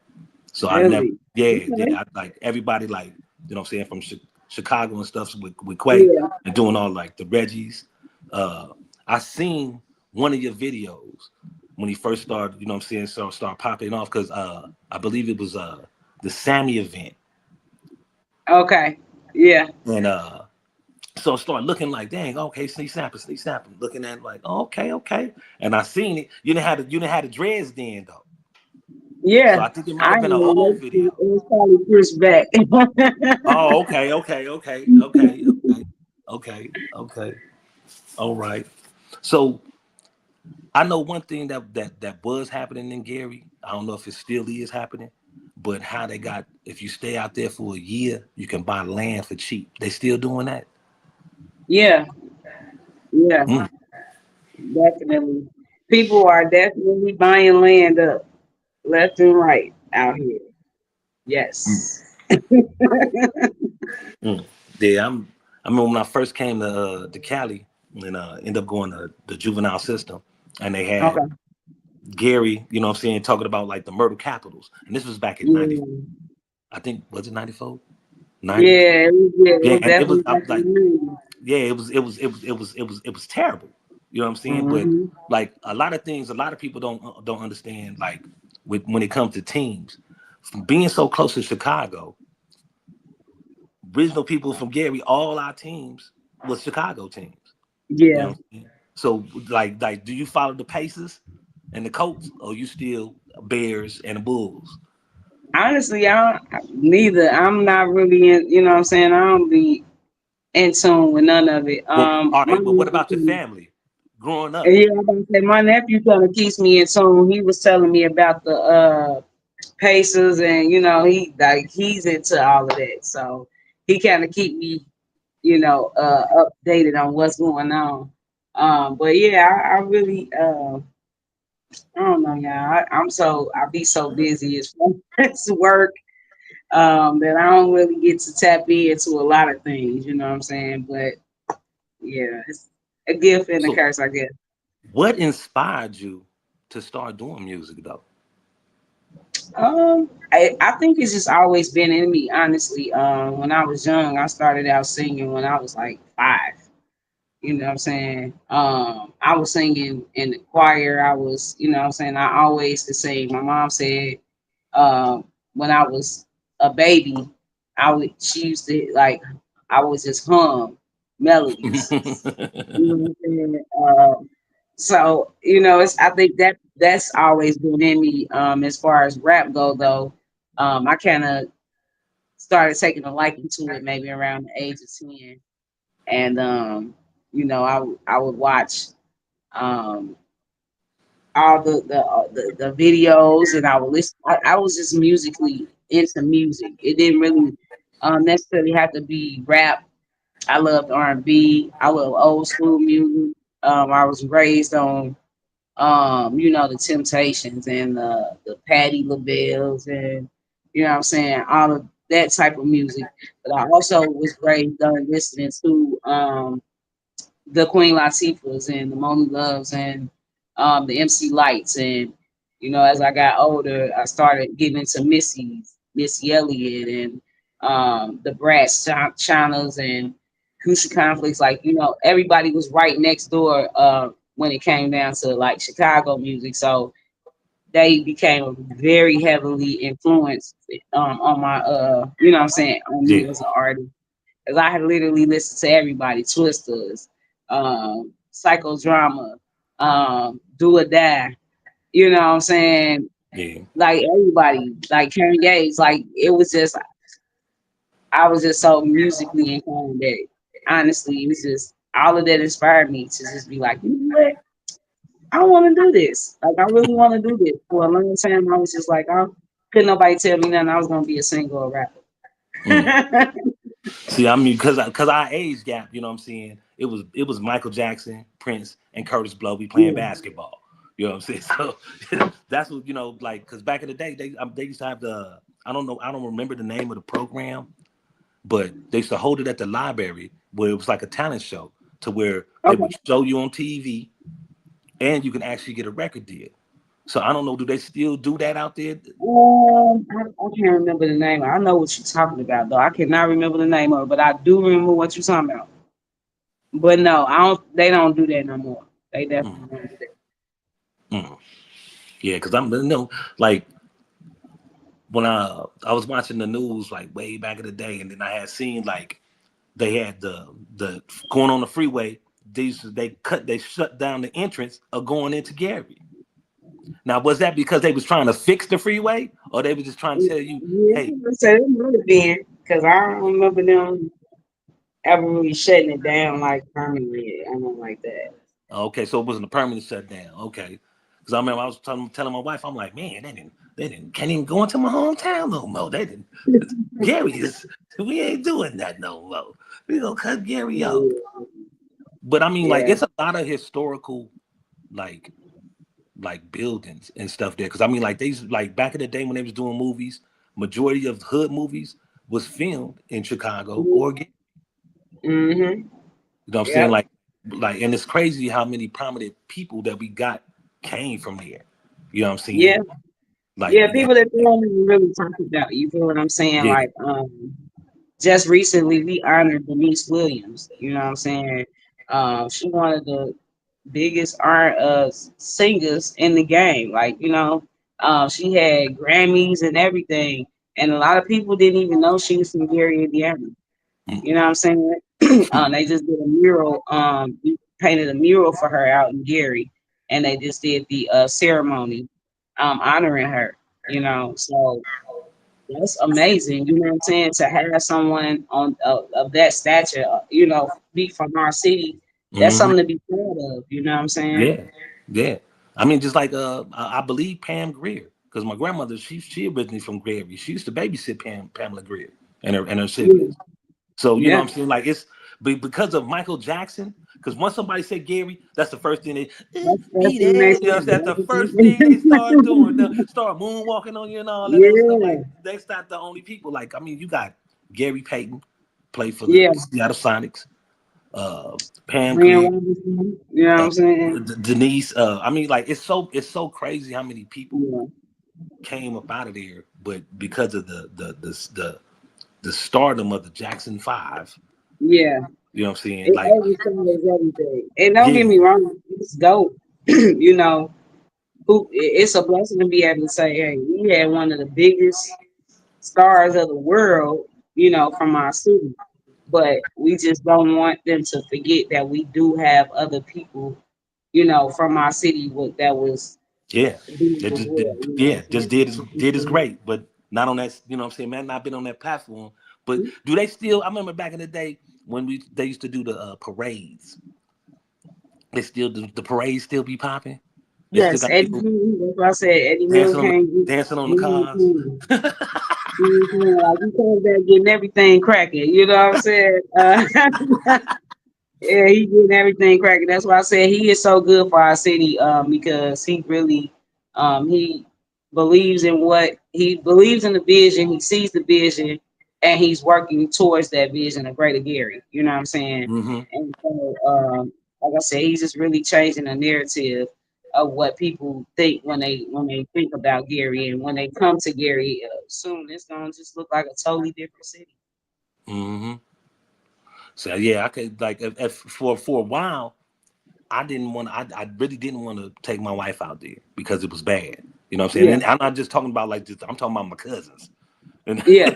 Speaker 2: So I never,
Speaker 4: really.
Speaker 2: yeah,
Speaker 4: Okay.
Speaker 2: yeah, like everybody, like you know what I'm saying, from Chicago and stuff with Quay
Speaker 4: Yeah.
Speaker 2: and doing all like the Reggies. Uh, I seen one of your videos when he first started, you know what I'm saying, so start popping off because I believe it was the Sammy event.
Speaker 4: Okay. Yeah.
Speaker 2: And so I started looking like, dang, okay, Snappa, looking at it like, oh, okay. And I seen it. You didn't have the dreads then though. So
Speaker 4: Yeah.
Speaker 2: I think it might
Speaker 4: I
Speaker 2: have been an
Speaker 4: know
Speaker 2: old
Speaker 4: it
Speaker 2: video.
Speaker 4: was probably pushed back.
Speaker 2: Oh, okay. All right. So I know one thing that was happening in Gary. I don't know if it still is happening, but how they got if you stay out there for a year, you can buy land for cheap. They still doing that?
Speaker 4: Yeah. Yeah.
Speaker 2: Mm.
Speaker 4: Definitely. People are definitely buying land up left and right out here. Yes.
Speaker 2: Mm. Yeah, I remember when I first came to Cali and ended up going to the juvenile system, and they had
Speaker 4: Okay.
Speaker 2: Gary, you know what I'm saying, talking about like the murder capitals, and this was back in '90.
Speaker 4: Yeah.
Speaker 2: I think was it '94, '90?
Speaker 4: Yeah. It
Speaker 2: Yeah,
Speaker 4: was
Speaker 2: and it was
Speaker 4: definitely
Speaker 2: I
Speaker 4: back
Speaker 2: was like,
Speaker 4: in
Speaker 2: yeah, it was terrible. You know what I'm saying? But
Speaker 4: Mm-hmm.
Speaker 2: like a lot of things, a lot of people don't understand. Like when it comes to teams, from being so close to Chicago, original people from Gary, all our teams was Chicago teams. You know
Speaker 4: Yeah.
Speaker 2: what I'm saying? So like, do you follow the Pacers and the Colts, or you still Bears and the Bulls?
Speaker 4: Honestly, I don't, neither. I'm not really in. You know what I'm saying? I don't be in tune with none of it.
Speaker 2: Well, all
Speaker 4: My
Speaker 2: right. Well, what
Speaker 4: nephew
Speaker 2: about your family growing up?
Speaker 4: yeah, I'm about to say my nephew kind of keeps me in tune. He was telling me about the Pacers, and you know, he's into all of that. So he kind of keep me, updated on what's going on. But yeah, I really I don't know, y'all. I be so busy as far as work, that I don't really get to tap into a lot of things, you know what I'm saying? But yeah, it's a gift and a
Speaker 2: So,
Speaker 4: curse, I guess.
Speaker 2: what inspired you to start doing music, though?
Speaker 4: I think it's just always been in me, honestly. When I was young, I started out singing when I was like 5. You know what I'm saying? I was singing in the choir. I was, you know what I'm saying? I always could sing. My mom said, when I was a baby, she used to like, I would just hum melodies. You know what I'm saying? So, I think that's always been in me. As far as rap go, though, I kind of started taking a liking to it maybe around the age of 10, and I would watch um all the videos, and I would listen. I was just musically into music. It didn't really necessarily have to be rap. I loved R&B. I love old school music. I was raised on the Temptations and the Patti LaBelle's, and you know what I'm saying, all of that type of music. But I also was raised on listening to the Queen Latifahs and the Moni Loves and the MC Lights. And, as I got older, I started getting into Missy Elliott, and the Brass Channels and Crucial Conflicts. Like, everybody was right next door when it came down to like Chicago music. So they became very heavily influenced on my, you know what I'm saying, on
Speaker 2: Yeah,
Speaker 4: me as an artist. Because I had literally listened to everybody, Twisters, Psychodrama, Do or Die. You know what I'm saying?
Speaker 2: yeah,
Speaker 4: Like everybody, like Karen Gates, like it was just, I was just so musically inclined that honestly, it was just all of that inspired me to just be like, you know what? I want to do this. Like I really want to do this. For a long time, I was just like, oh, couldn't nobody tell me nothing. I was gonna be a singer or rapper.
Speaker 2: mm. See, I mean, because our age gap, you know what I'm saying? It was Michael Jackson, Prince, and Curtis Blow. We playing
Speaker 4: Yeah.
Speaker 2: basketball. You know what I'm saying? So that's what like because back in the day, they used to have the I don't know, I don't remember the name of the program, but they used to hold it at the library where it was like a talent show to where they would
Speaker 4: Okay.
Speaker 2: show you on TV and you can actually get a record deal. So I don't know, do they still do that out there?
Speaker 4: I can't remember the name. I know what you're talking about, though. I cannot remember the name of it, but I do remember what you're talking about. But no, I don't. They don't do that no more. They
Speaker 2: Mm,
Speaker 4: definitely don't do that.
Speaker 2: mm. Yeah, because I'm like when I was watching the news like way back in the day, and then I had seen like they had the going on the freeway. They shut down the entrance of going into Gary. Now was that because they was trying to fix the freeway, or they was just trying to tell you, hey,
Speaker 4: Yeah, so it might have been because I don't remember them ever really shutting it down like permanently. I don't like that.
Speaker 2: okay, so it wasn't a permanent shutdown, okay? Because I remember I was telling my wife, I'm like, man, they didn't can't even go into my hometown no more. They didn't. Gary is we ain't doing that no more. We gonna cut Gary off. But I mean, like,
Speaker 4: Yeah.
Speaker 2: it's a lot of historical, like, buildings and stuff there. Because I mean, like, like back in the day when they was doing movies, majority of hood movies was filmed in Chicago or
Speaker 4: Mm-hmm.
Speaker 2: you
Speaker 4: Mm-hmm.
Speaker 2: know what I'm saying?
Speaker 4: Yep.
Speaker 2: Like, and it's crazy how many prominent people that we got came from there. You know what I'm
Speaker 4: Yeah.
Speaker 2: saying? Like,
Speaker 4: Yeah. People that don't even really talk about. You feel what I'm saying?
Speaker 2: yeah,
Speaker 4: Like, just recently we honored Denise Williams. You know what I'm saying? She one of biggest singers in the game. Like, she had Grammys and everything. And a lot of people didn't even know she was from Gary, Indiana. You know what I'm saying? They just did a mural. We painted a mural for her out in Gary, and they just did the ceremony honoring her. So that's amazing. You know what I'm saying? To have someone on of that stature, be from our city, that's
Speaker 2: Hmm.
Speaker 4: something to be proud of. You know what I'm saying?
Speaker 2: Yeah, yeah. I mean, just like I believe Pam Grier, because my grandmother, she originally from Gary. She used to babysit Pamela Grier and her
Speaker 4: Yeah,
Speaker 2: siblings. So you know
Speaker 4: yeah.
Speaker 2: what I'm saying? Like it's because of Michael Jackson. Because once somebody said Gary, that's the first thing they
Speaker 4: That's
Speaker 2: be
Speaker 4: the
Speaker 2: there.
Speaker 4: next
Speaker 2: You know what I'm saying?
Speaker 4: thing.
Speaker 2: That's the first thing they start doing. They start moonwalking on you and all that other stuff.
Speaker 4: Yeah,
Speaker 2: Like that's not the only people. Like I mean, you got Gary Payton, played for the
Speaker 4: yeah.
Speaker 2: Seattle Sonics. Uh, Pam
Speaker 4: Brian
Speaker 2: Grier,
Speaker 4: Robinson, you know what I'm saying?
Speaker 2: Denise. I mean, like it's so crazy how many people
Speaker 4: Yeah,
Speaker 2: came up out of there, but because of the stardom of the Jackson Five,
Speaker 4: yeah.
Speaker 2: you know what I'm saying?
Speaker 4: It
Speaker 2: Like,
Speaker 4: overshadows everything. And don't get
Speaker 2: yeah,
Speaker 4: me wrong, it's dope. It's a blessing to be able to say, hey, we had one of the biggest stars of the world, from our city. But we just don't want them to forget that we do have other people, from our city that was
Speaker 2: yeah,
Speaker 4: doing
Speaker 2: that
Speaker 4: as
Speaker 2: just
Speaker 4: well.
Speaker 2: did,
Speaker 4: You know what
Speaker 2: yeah,
Speaker 4: I'm
Speaker 2: just
Speaker 4: saying?
Speaker 2: did is great, but not on that. You know what I'm saying? Man, not been on that platform. But do they still? I remember back in the day when they used to do the parades. They still do the parades still be popping. They still
Speaker 4: Yes,
Speaker 2: got
Speaker 4: Eddie
Speaker 2: people
Speaker 4: Mills, that's what I said. Eddie Mills
Speaker 2: dancing on the
Speaker 4: came.
Speaker 2: dancing on the
Speaker 4: Eddie
Speaker 2: cars.
Speaker 4: Mills. Like he came back getting everything cracking. You know what I'm saying? Yeah, he getting everything cracking. That's why I said he is so good for our city. Because he really, he believes in the vision. He sees the vision, and he's working towards that vision of Greater Gary. You know what I'm saying?
Speaker 2: Hmm.
Speaker 4: And so, like I said, he's just really changing the narrative of what people think when they think about Gary, and when they come to Gary. Soon it's gonna just look like a totally different city.
Speaker 2: Hmm. So yeah, I could like if for a while. I didn't want. I really didn't want to take my wife out there because it was bad. You know what I'm saying?
Speaker 4: Yeah,
Speaker 2: And I'm not just talking about like just. I'm talking about my cousins. And
Speaker 4: yeah,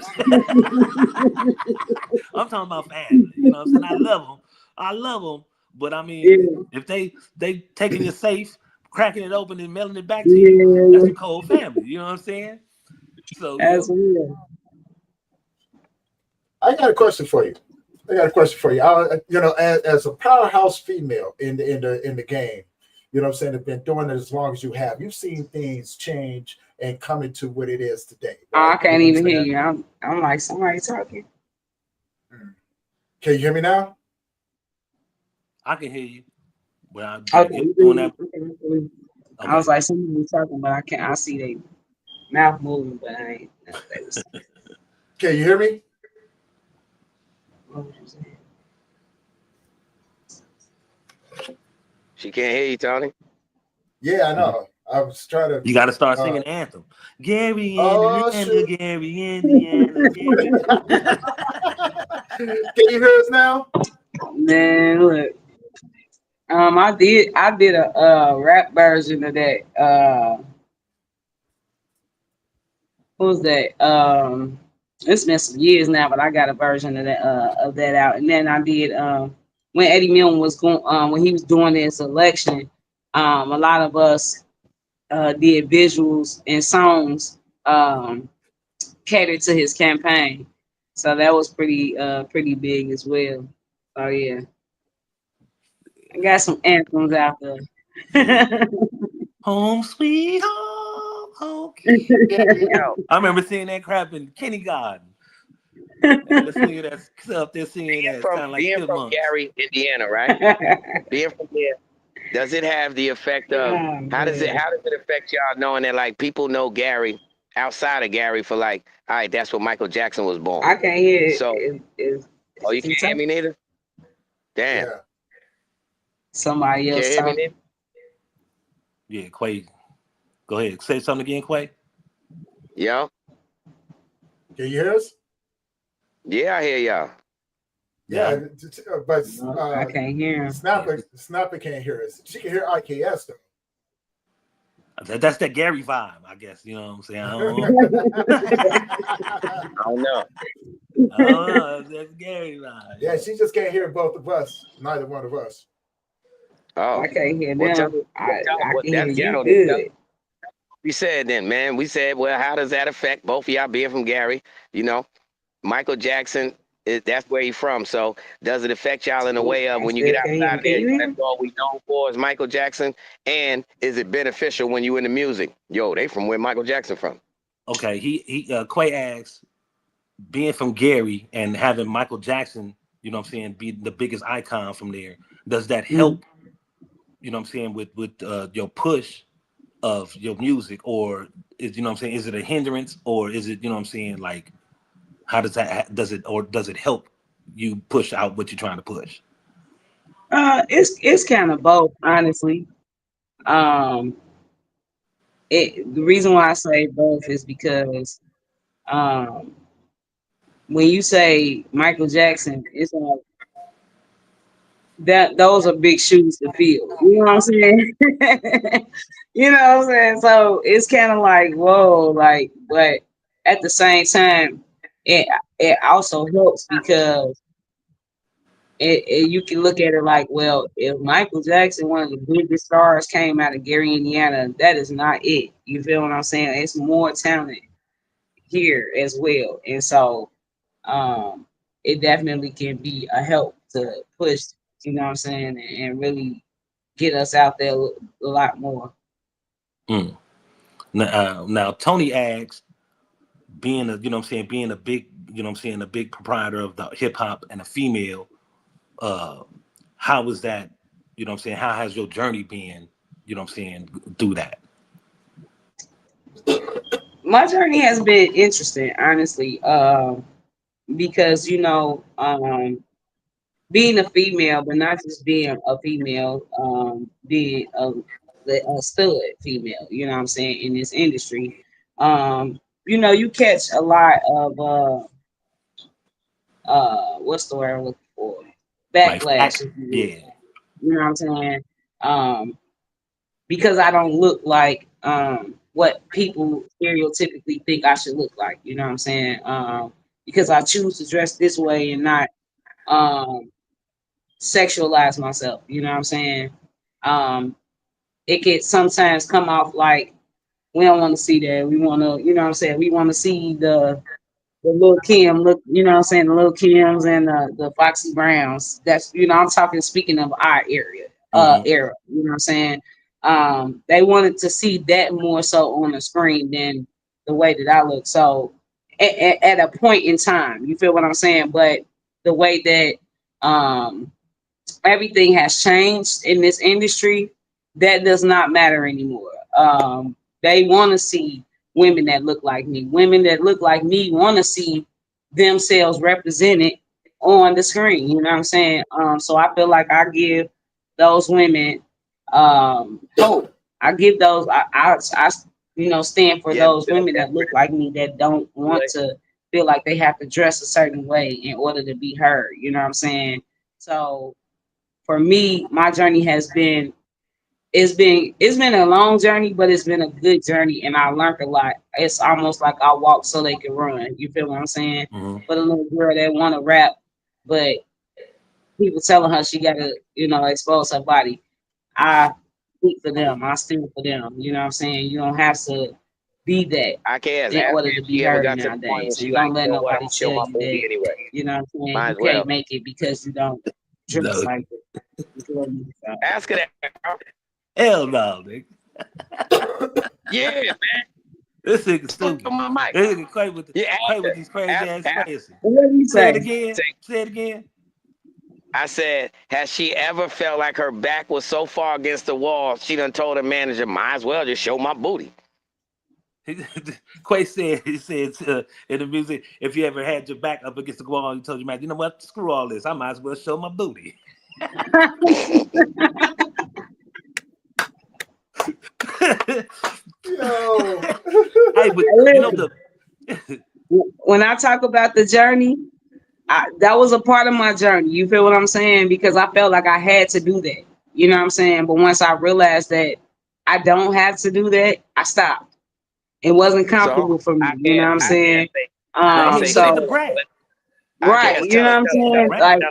Speaker 2: I'm talking about family. You know what I'm saying? I love them. I love them. But I mean,
Speaker 4: yeah.
Speaker 2: if they taking your safe, cracking it open and mailing it back to you, that's
Speaker 4: Yeah,
Speaker 2: a cold family. You know what I'm saying? So
Speaker 4: that's real.
Speaker 3: I got a question for you. I got a question for you. As a powerhouse female in the game, you know what I'm saying, have been doing it as long as you have. You've seen things change and come into what it is today,
Speaker 4: Oh, I
Speaker 3: right? You
Speaker 4: can't
Speaker 3: know what
Speaker 4: even
Speaker 3: I'm
Speaker 4: hear
Speaker 3: saying?
Speaker 4: you. I'm like somebody talking.
Speaker 3: Can you hear me now?
Speaker 2: I can hear you. But
Speaker 4: Okay,
Speaker 2: you're
Speaker 4: you
Speaker 2: doing
Speaker 4: do.
Speaker 2: that.
Speaker 4: Okay. I was
Speaker 2: Okay.
Speaker 4: like somebody talking, but I can't. I see they mouth moving, but I ain't know what they was saying.
Speaker 3: Can you hear me?
Speaker 4: What was you saying?
Speaker 1: She can't hear you, Tony.
Speaker 3: Yeah, I know. I was trying to.
Speaker 2: You got to start
Speaker 3: Uh,
Speaker 2: singing the anthem. Gary,
Speaker 3: oh
Speaker 2: Indiana,
Speaker 3: shoot!
Speaker 2: Gary, Indiana, Gary.
Speaker 3: Can you hear us now?
Speaker 4: Man, look. I did a rap version of that. What was that? It's been some years now, but I got a version of that out. And then I did when Eddie Milne was going when he was doing his election. A lot of us did visuals and songs catered to his campaign, so that was pretty big as well. So yeah, I got some anthems out there.
Speaker 2: Home sweet home, home.
Speaker 1: Yo,
Speaker 2: I remember seeing that crap in kindergarten. And the singer that's up there singing that, it's kind of like
Speaker 1: being from
Speaker 2: chipmunks.
Speaker 1: Gary, Indiana, right? Being from there, does it have the effect of
Speaker 4: Oh,
Speaker 1: how does it
Speaker 4: man.
Speaker 1: how does it affect y'all knowing that like people know Gary outside of Gary for like, all right, that's where Michael Jackson was born.
Speaker 4: I can't hear it.
Speaker 1: So, oh, you
Speaker 4: Is he
Speaker 1: can't hear
Speaker 4: talking?
Speaker 1: me neither. Damn,
Speaker 3: Yeah.
Speaker 4: Somebody
Speaker 1: can't
Speaker 4: else
Speaker 1: hear me
Speaker 4: talking.
Speaker 1: neither.
Speaker 2: Yeah, Quay. Go ahead. Say something again, Quay.
Speaker 1: Yo,
Speaker 3: Can you hear us?
Speaker 1: yeah, I hear y'all.
Speaker 3: Yeah, but
Speaker 4: I can't hear him.
Speaker 3: Snappa can't hear us. She can hear IKS though.
Speaker 2: That's that Gary vibe, I guess. You know what I'm saying? I
Speaker 1: don't know.
Speaker 2: That's Gary vibe.
Speaker 3: Yeah, she just can't hear both of us. Neither one of us.
Speaker 4: Oh, I can't hear them. I can hear you good.
Speaker 1: We said then, man. We said, well, how does that affect both of y'all being from Gary? You know, Michael Jackson. That's where he's from. So does it affect y'all in a way of when you get outside of there, that's all we know for is Michael Jackson? And is it beneficial when you in the music? Yo, they from where Michael Jackson from?
Speaker 2: Okay, Quay asks, being from Gary and having Michael Jackson, you know what I'm saying, be the biggest icon from there, does that help, you know what I'm saying, with your push of your music, or is, you know what I'm saying, is it a hindrance, or is it, you know what I'm saying, like, how does it help you push out what you're trying to push?
Speaker 4: It's kind of both, honestly. The reason why I say both is because when you say Michael Jackson, it's like that those are big shoes to fill. You know what I'm saying? You know what I'm saying? So it's kind of like, whoa, like, but at the same time, it also helps because you can look at it like, well, if Michael Jackson, one of the biggest stars, came out of Gary, Indiana, that is not it. You feel what I'm saying? It's more talent here as well. And so it definitely can be a help to push, you know what I'm saying, and really get us out there a lot more.
Speaker 2: Now Tony asks, being a, you know what I'm saying, being a big, you know what I'm saying, a big proprietor of the hip hop and a female, how was that, you know what I'm saying, how has your journey been, you know what I'm saying, through that?
Speaker 4: My journey has been interesting, honestly, because being a female, but not just being a female, being a stud female, you know what I'm saying, in this industry. You catch a lot of what's the word I'm looking for? Backlash, if you will.
Speaker 2: Yeah.
Speaker 4: You know what I'm saying? Because I don't look like what people stereotypically think I should look like, you know what I'm saying? Because I choose to dress this way and not sexualize myself, you know what I'm saying? It can sometimes come off like we don't want to see that. We want to, you know what I'm saying? We want to see the little Kim look, you know what I'm saying? The little Kims and the Foxy Browns. That's, I'm talking, speaking of our era, you know what I'm saying? They wanted to see that more so on the screen than the way that I look. So at a point in time, you feel what I'm saying? But the way that everything has changed in this industry, that does not matter anymore. They want to see women that look like me. Women that look like me want to see themselves represented on the screen. You know what I'm saying? So I feel like I give those women hope. I give those. I stand for those women that look like me, that don't want to feel like they have to dress a certain way in order to be heard. You know what I'm saying? So for me, my journey has been it's been a long journey, but it's been a good journey, and I learned a lot. It's almost like I walk so they can run. You feel what I'm saying? For the little girl that want to rap, but people telling her she got to, expose her body. I speak for them. I stand for them. You know what I'm saying? You don't have to be that in order to be heard nowadays. And don't let nobody tell you that.
Speaker 1: Anyway.
Speaker 4: You know what I'm saying? You can't make it because you don't dress like it.
Speaker 1: Ask her that.
Speaker 2: Hell no, nigga.
Speaker 1: Yeah, man.
Speaker 2: This nigga stupid.
Speaker 1: My mic.
Speaker 2: This nigga Quay with these crazy ass phrases.
Speaker 4: What did you
Speaker 2: say
Speaker 4: say?
Speaker 2: It again. Say it again.
Speaker 1: I said, has she ever felt like her back was so far against the wall, she done told her manager, might as well just show my booty.
Speaker 2: Quay said, in the music, if you ever had your back up against the wall, you told your man, you know what, screw all this, I might as well show my booty.
Speaker 3: Yo.
Speaker 4: When I talk about the journey, that was a part of my journey. You feel what I'm saying? Because I felt like I had to do that. You know what I'm saying? But once I realized that I don't have to do that, I stopped. It wasn't
Speaker 1: So
Speaker 4: comfortable for me.
Speaker 1: I
Speaker 4: You know
Speaker 1: can't,
Speaker 4: what I'm
Speaker 1: I can't
Speaker 4: saying?
Speaker 1: say, I
Speaker 2: Well, I
Speaker 1: can't
Speaker 2: mean,
Speaker 1: say
Speaker 2: you don't need
Speaker 1: slow
Speaker 2: to
Speaker 4: So
Speaker 1: down,
Speaker 2: brag.
Speaker 1: but I
Speaker 4: right,
Speaker 1: can't
Speaker 4: you know what I'm
Speaker 2: You don't need to
Speaker 4: saying?
Speaker 2: brag.
Speaker 4: Like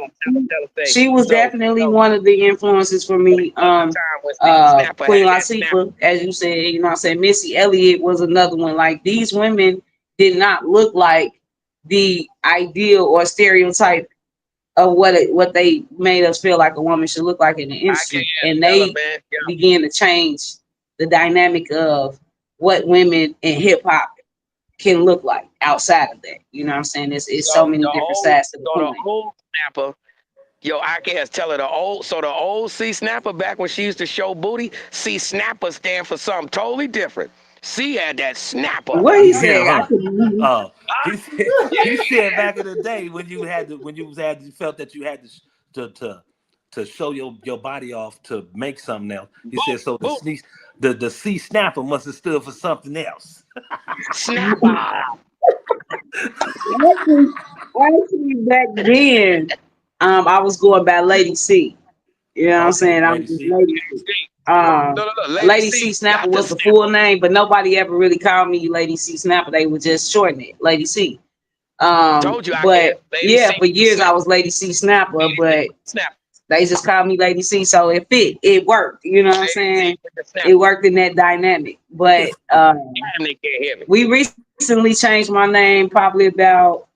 Speaker 1: say.
Speaker 4: she was definitely one of the influences for
Speaker 1: Like
Speaker 4: me.
Speaker 1: at the time when C-Snappa
Speaker 4: Queen
Speaker 1: had that snap.
Speaker 4: Latifah, as you said, you know what I'm saying? Missy Elliott was another one. Like these women did not look like the ideal or stereotype of what they made us feel like a woman should look like in the
Speaker 1: I can't
Speaker 4: industry. And
Speaker 1: tell her,
Speaker 4: they
Speaker 1: man. Yo,
Speaker 4: began to change the dynamic of what women in hip hop can look like outside of that. You know what I'm saying? It's so
Speaker 1: so
Speaker 4: many different sides to the
Speaker 1: the
Speaker 4: coin.
Speaker 1: old snapper. Yo, I can't tell her the old C-Snappa back when she used to show booty, C-Snappa stand for something totally different. C had that snapper.
Speaker 4: What he
Speaker 2: Yeah,
Speaker 4: said, I
Speaker 2: huh?
Speaker 4: couldn't.
Speaker 2: He said back in the day when you had to you felt that you had to to to show your body off to make something else. He said so
Speaker 1: Boom,
Speaker 2: the C snapper must have stood for something else.
Speaker 1: snapper.
Speaker 4: Actually, actually, back then, I was going by Lady C. You know what I'm
Speaker 2: Okay,
Speaker 4: saying? I was
Speaker 2: lady
Speaker 4: just
Speaker 2: C.
Speaker 4: Lady C. Um,
Speaker 1: No. Lady
Speaker 4: Lady
Speaker 1: C
Speaker 4: C Snapper
Speaker 1: got the
Speaker 4: was the full
Speaker 1: snapper.
Speaker 4: name, but nobody ever really called me Lady C Snapper. They would just shorten it, Lady C.
Speaker 1: Told you I
Speaker 4: But
Speaker 1: can't. Lady
Speaker 4: yeah,
Speaker 1: C
Speaker 4: for years I
Speaker 1: snapper.
Speaker 4: was Lady C Snapper,
Speaker 1: Lady C
Speaker 4: but
Speaker 1: with the snapper.
Speaker 4: they just called me Lady C, so it fit. It worked. You know what I'm
Speaker 1: Lady C
Speaker 4: saying?
Speaker 1: with the
Speaker 4: It
Speaker 1: snapper.
Speaker 4: worked in that dynamic. But
Speaker 1: Damn, they can't hear me.
Speaker 4: we recently changed my name probably about,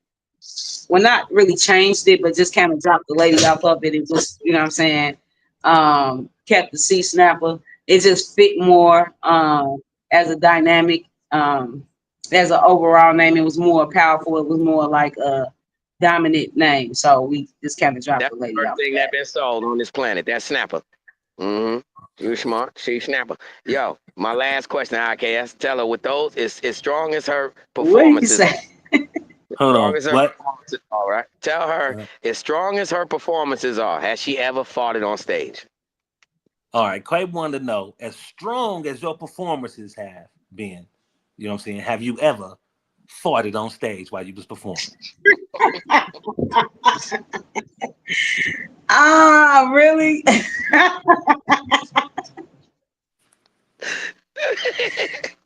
Speaker 4: well, not really changed it, but just kind of dropped the lady off of it and just, you know what I'm saying, kept the C Snapper. It just fit more as a dynamic, as an overall name. It was more powerful. It was more like a dominant name. So we just kind of dropped
Speaker 1: That's
Speaker 4: the
Speaker 1: the
Speaker 4: lady
Speaker 1: first
Speaker 4: off of
Speaker 1: thing that
Speaker 4: that.
Speaker 1: been sold on this planet. That snapper. Mm-hmm. You smart. She snapper. Yo, my last question, IKS. Tell her with those, is as strong as her
Speaker 4: What do you
Speaker 1: performances
Speaker 4: say?
Speaker 1: are.
Speaker 2: Hold
Speaker 1: Strong
Speaker 2: on.
Speaker 1: as her
Speaker 2: What?
Speaker 1: performances are, right? Tell her, as strong as her performances are, has she ever fought it on stage?
Speaker 2: All right, Quay wanted to know, as strong as your performances have been, you know what I'm saying, have you ever farted on stage while you was performing?
Speaker 4: Ah, really?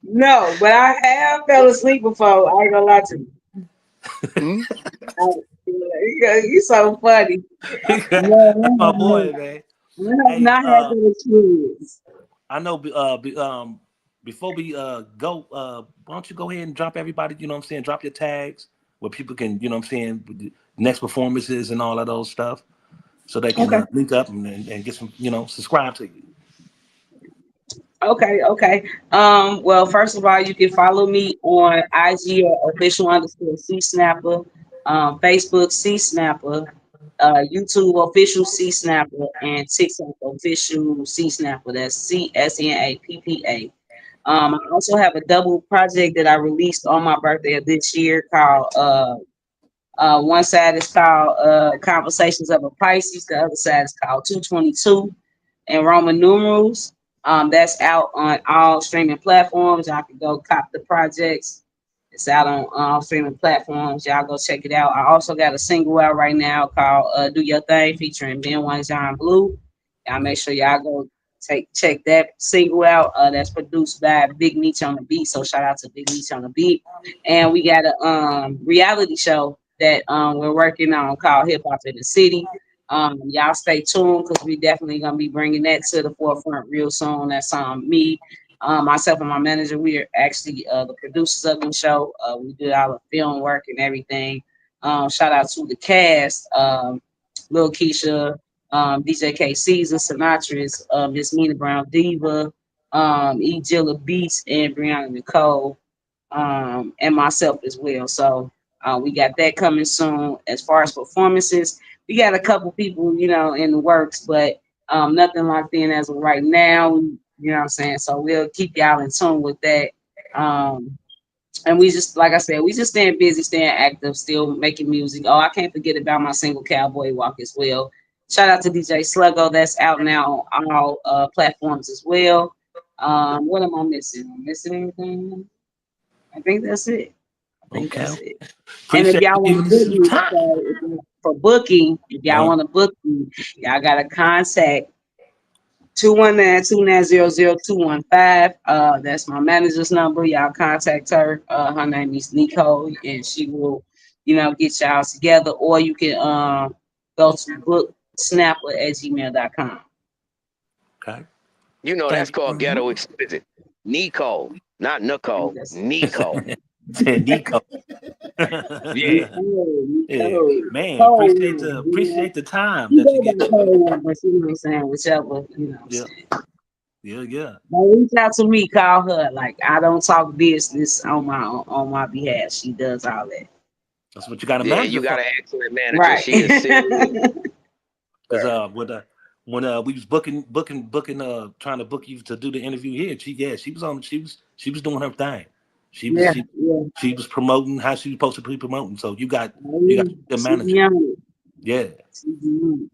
Speaker 4: No, but I have fell asleep before. I ain't gonna lie to you.
Speaker 1: Hmm?
Speaker 4: You so funny.
Speaker 2: That's my
Speaker 4: No,
Speaker 2: boy, man.
Speaker 4: I have
Speaker 2: Hey,
Speaker 4: not had that experience.
Speaker 2: I know. Before we go, why don't you go ahead and drop everybody? You know what I'm saying? Drop your tags where people can, you know what I'm saying, with the next performances and all of those stuff, so they can
Speaker 4: Okay.
Speaker 2: link up and get some, you know, subscribe to you.
Speaker 4: Okay. Well, first of all, you can follow me on IG or official underscore C-Snapper, Facebook C-Snapper, YouTube official C-Snapper, and TikTok official C-Snapper. That's CSNAPPA. I also have a double project that I released on my birthday of this year called one side is called Conversations of a Pisces, the other side is called 222 and Roman numerals. That's out on all streaming platforms. Y'all can go cop the projects. It's out on all streaming platforms. Y'all go check it out. I also got a single out right now called "Do Your Thing" featuring Ben One John Blue. Y'all make sure y'all go check that single out. That's produced by Big Meech on the beat. So shout out to Big Meech on the beat. And we got a reality show that we're working on called Hip Hop in the City. Y'all stay tuned because we definitely gonna be bringing that to the forefront real soon. That's me, myself, and my manager. We are actually the producers of the show. We did all the film work and everything. Shout out to the cast, Lil Keisha, DJ K Caesar, Sinatra's, Miss Mina Brown Diva, E. Jilla Beats, and Brianna Nicole, and myself as well. So we got that coming soon. As far as performances, we got a couple people, you know, in the works, but nothing locked in as of right now. You know what I'm saying? So we'll keep y'all in tune with that. Um, and we just, like I said, we just staying busy, staying active, still making music. Oh, I can't forget about my single Cowboy Walk as well. Shout out to DJ Sluggo. That's out now on all platforms as well. What am I missing? Am I missing anything? I think that's it. I think
Speaker 2: Okay.
Speaker 4: that's it. And if
Speaker 2: Appreciate
Speaker 4: y'all
Speaker 2: you
Speaker 4: want to
Speaker 2: giving us
Speaker 4: book
Speaker 2: some
Speaker 4: me,
Speaker 2: time.
Speaker 4: so for booking, if y'all want to book me, y'all got to contact 219-290-0215. That's my manager's number. Y'all contact her. Her name is Nico, and she will, get y'all together. Or you can go to booksnapper@gmail.com.
Speaker 2: Okay.
Speaker 1: You know, that's
Speaker 2: Thank
Speaker 1: called ghetto
Speaker 2: you.
Speaker 1: explicit. Nico, not
Speaker 4: I think
Speaker 1: Nicole.
Speaker 4: that's it.
Speaker 1: Nico.
Speaker 2: Said Nico.
Speaker 1: Yeah.
Speaker 2: Yeah,
Speaker 4: Nico.
Speaker 2: man.
Speaker 4: Cold
Speaker 2: Appreciate the time
Speaker 4: She
Speaker 2: that you
Speaker 4: go
Speaker 2: get.
Speaker 4: by cold one, but you know what I'm saying, whichever,
Speaker 2: Yeah, yeah.
Speaker 4: But reach out to me, call her. Like I don't talk business on my behalf. She does all that.
Speaker 2: That's what you got a
Speaker 1: Yeah,
Speaker 2: manager
Speaker 1: you got
Speaker 2: for.
Speaker 1: an excellent manager.
Speaker 4: Right.
Speaker 1: She is serious.
Speaker 2: Because when we was booking, trying to book you to do the interview here, she was doing her thing. She was
Speaker 4: Yeah, yeah.
Speaker 2: she was promoting how she was supposed to be promoting. So you got the
Speaker 4: She
Speaker 2: manager.
Speaker 4: be on it.
Speaker 2: Yeah,
Speaker 4: She be on it.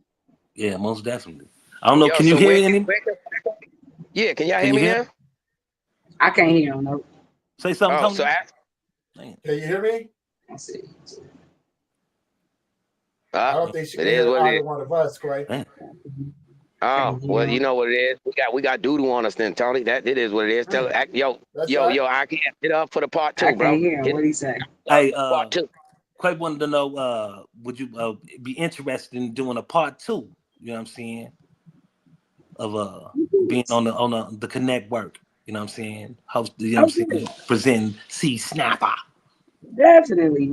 Speaker 2: yeah, most definitely. I don't know.
Speaker 1: Yo,
Speaker 2: Can you
Speaker 1: so
Speaker 2: hear any?
Speaker 1: yeah, can y'all
Speaker 2: Can
Speaker 1: hear
Speaker 2: you
Speaker 1: me
Speaker 2: hear?
Speaker 1: now?
Speaker 4: I can't hear him. No.
Speaker 2: Say something,
Speaker 1: Oh, so
Speaker 2: Tony.
Speaker 3: Can you hear me?
Speaker 4: I see.
Speaker 3: I don't think she
Speaker 1: it
Speaker 3: can
Speaker 1: is
Speaker 3: hear
Speaker 1: what it
Speaker 3: either
Speaker 1: is.
Speaker 3: one of us, Quay.
Speaker 2: Man.
Speaker 1: Oh,
Speaker 4: Can't hear
Speaker 1: well, you
Speaker 4: him.
Speaker 1: know what it is. We got doodle on us then, Tony. That it is what it is. Tell her,
Speaker 3: That's right.
Speaker 1: I can't hit up for the part
Speaker 4: I
Speaker 1: 2,
Speaker 4: can't
Speaker 1: bro.
Speaker 4: hear him.
Speaker 1: Hit
Speaker 4: What he say?
Speaker 2: Hey,
Speaker 1: part 2.
Speaker 2: Quay wanted to know, would you be interested in doing a part 2? You know what I'm saying? Of being on the Connect work. You know what I'm saying? Host, you know what I'm
Speaker 4: Okay.
Speaker 2: saying? Presenting C-Snappa.
Speaker 4: Definitely.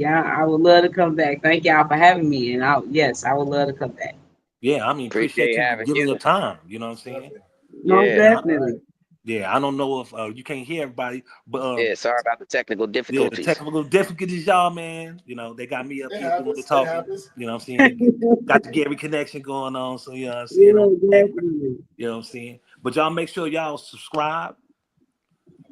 Speaker 4: I would love to come back. Thank y'all for having me. And I would love to come back.
Speaker 2: Yeah, I mean, appreciate
Speaker 1: Appreciate
Speaker 2: you
Speaker 1: having
Speaker 2: giving
Speaker 1: you.
Speaker 2: your time. You know what I'm saying?
Speaker 3: Definitely.
Speaker 4: Most
Speaker 1: Yeah.
Speaker 2: Yeah,
Speaker 3: All right.
Speaker 4: definitely.
Speaker 2: yeah. I don't know if you can't hear everybody, but
Speaker 1: Yeah, sorry about the technical
Speaker 2: yeah, the
Speaker 1: difficulties.
Speaker 2: technical difficulties, y'all, man. You know, they got me up
Speaker 3: It
Speaker 2: here doing the
Speaker 3: happens. It
Speaker 2: talking.
Speaker 3: happens.
Speaker 2: You know what I'm saying? Got the Gary connection going on, so you know what I'm saying?
Speaker 4: Yeah,
Speaker 2: On Connect work.
Speaker 4: definitely.
Speaker 2: You know what I'm saying? But y'all make sure y'all subscribe.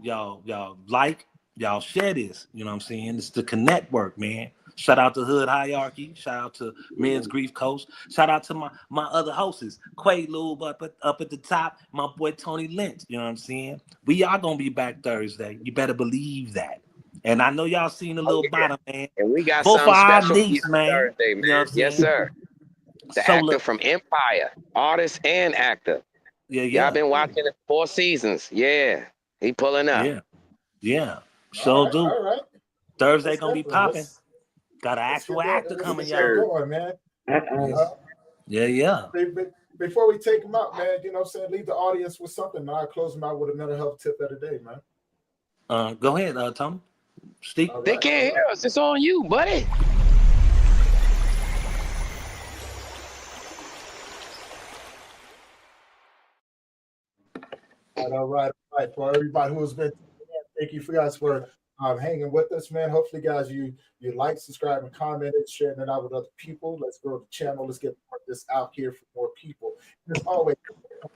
Speaker 2: Y'all like, y'all share this. You know what I'm saying? It's the Connect work, man. Shout out to Hood Hierarchy. Shout out to Men's Grief Coach. Shout out to my other hosts, Quay Lube up at the top. My boy Tony Lynch. You know what I'm saying? We are gonna be back Thursday. You better believe that. And I know y'all seen the
Speaker 1: Oh,
Speaker 2: little
Speaker 1: yeah.
Speaker 2: bottom, man.
Speaker 1: And we got
Speaker 2: Vote for
Speaker 1: something
Speaker 2: our
Speaker 1: special for you
Speaker 2: niece,
Speaker 1: on
Speaker 2: man.
Speaker 1: Thursday,
Speaker 2: You know what
Speaker 1: man.
Speaker 2: I'm
Speaker 1: Yes,
Speaker 2: saying?
Speaker 1: sir. The
Speaker 2: So
Speaker 1: actor
Speaker 2: look,
Speaker 1: from Empire, artist and actor. Y'all
Speaker 2: yeah,
Speaker 1: been watching it 4 seasons. Yeah. He pulling up.
Speaker 2: yeah.
Speaker 3: All
Speaker 2: So
Speaker 3: right.
Speaker 2: do
Speaker 3: All right.
Speaker 2: Thursday
Speaker 3: Most
Speaker 2: gonna be
Speaker 3: definitely.
Speaker 2: popping. Got an actual actor
Speaker 3: Let's
Speaker 2: coming,
Speaker 3: get that
Speaker 2: y'all.
Speaker 3: going, man.
Speaker 4: Uh-uh.
Speaker 3: Uh,
Speaker 2: Yeah.
Speaker 3: Before we take them out, man, you know what I'm saying? Leave the audience with something. And I'll close them out with a mental health tip of the day, man.
Speaker 2: Go ahead, Tony. Steve.
Speaker 3: All
Speaker 1: They
Speaker 3: right.
Speaker 1: can't hear us. It's on you, buddy.
Speaker 3: All right. For everybody who has been, thank you for guys for hanging with us, man. Hopefully, guys, you like, subscribe, and comment, and sharing it out with other people. Let's grow the channel. Let's get this out here for more people. And as always, I'm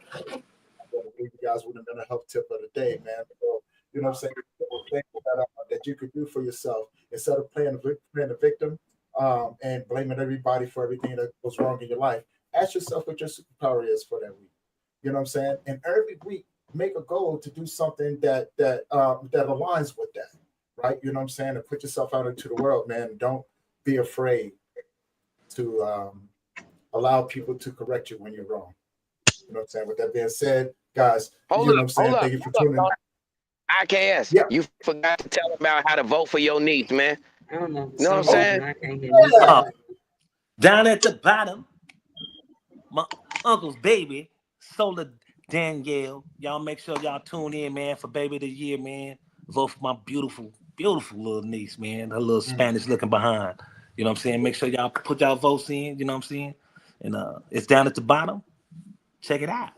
Speaker 3: going to leave you guys with a mental health tip of the day, man. So, you know what I'm saying? Things that you could do for yourself instead of playing the victim and blaming everybody for everything that goes wrong in your life. Ask yourself what your superpower is for that week. You know what I'm saying? And every week, make a goal to do something that aligns with that, right? You know what I'm saying? And put yourself out into the world, man. Don't be afraid to allow people to correct you when you're wrong. You know what I'm saying? With that being said, guys, you know what I'm saying? Thank you for tuning in.
Speaker 1: IKS,
Speaker 3: Yeah.
Speaker 1: you forgot to tell them about how to vote for your niece, man.
Speaker 4: I don't know.
Speaker 1: You know what I'm
Speaker 4: Some
Speaker 1: saying?
Speaker 4: reason I can't hear you.
Speaker 2: Down at the bottom, my uncle's baby, Solar Danielle. Y'all make sure y'all tune in, man, for Baby of the Year, man. Vote for my beautiful little niece, man. Her little Spanish looking behind. You know what I'm saying? Make sure y'all put y'all votes in, you know what I'm saying? And it's down at the bottom. Check it out.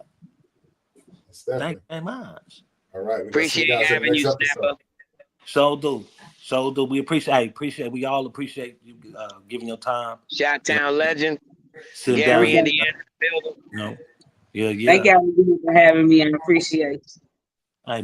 Speaker 2: Thank you very much.
Speaker 3: All right. We're going to see you
Speaker 1: Appreciate
Speaker 3: guys in the
Speaker 1: having
Speaker 3: next
Speaker 1: you,
Speaker 3: episode.
Speaker 1: Snappa.
Speaker 2: So do. We all appreciate you giving your time.
Speaker 1: Chi-Town legend.
Speaker 2: Sitting down
Speaker 1: Gary,
Speaker 2: here.
Speaker 1: Indiana. Building.
Speaker 2: You know. Yeah.
Speaker 4: Thank y'all for having me. I appreciate it.
Speaker 2: Hey,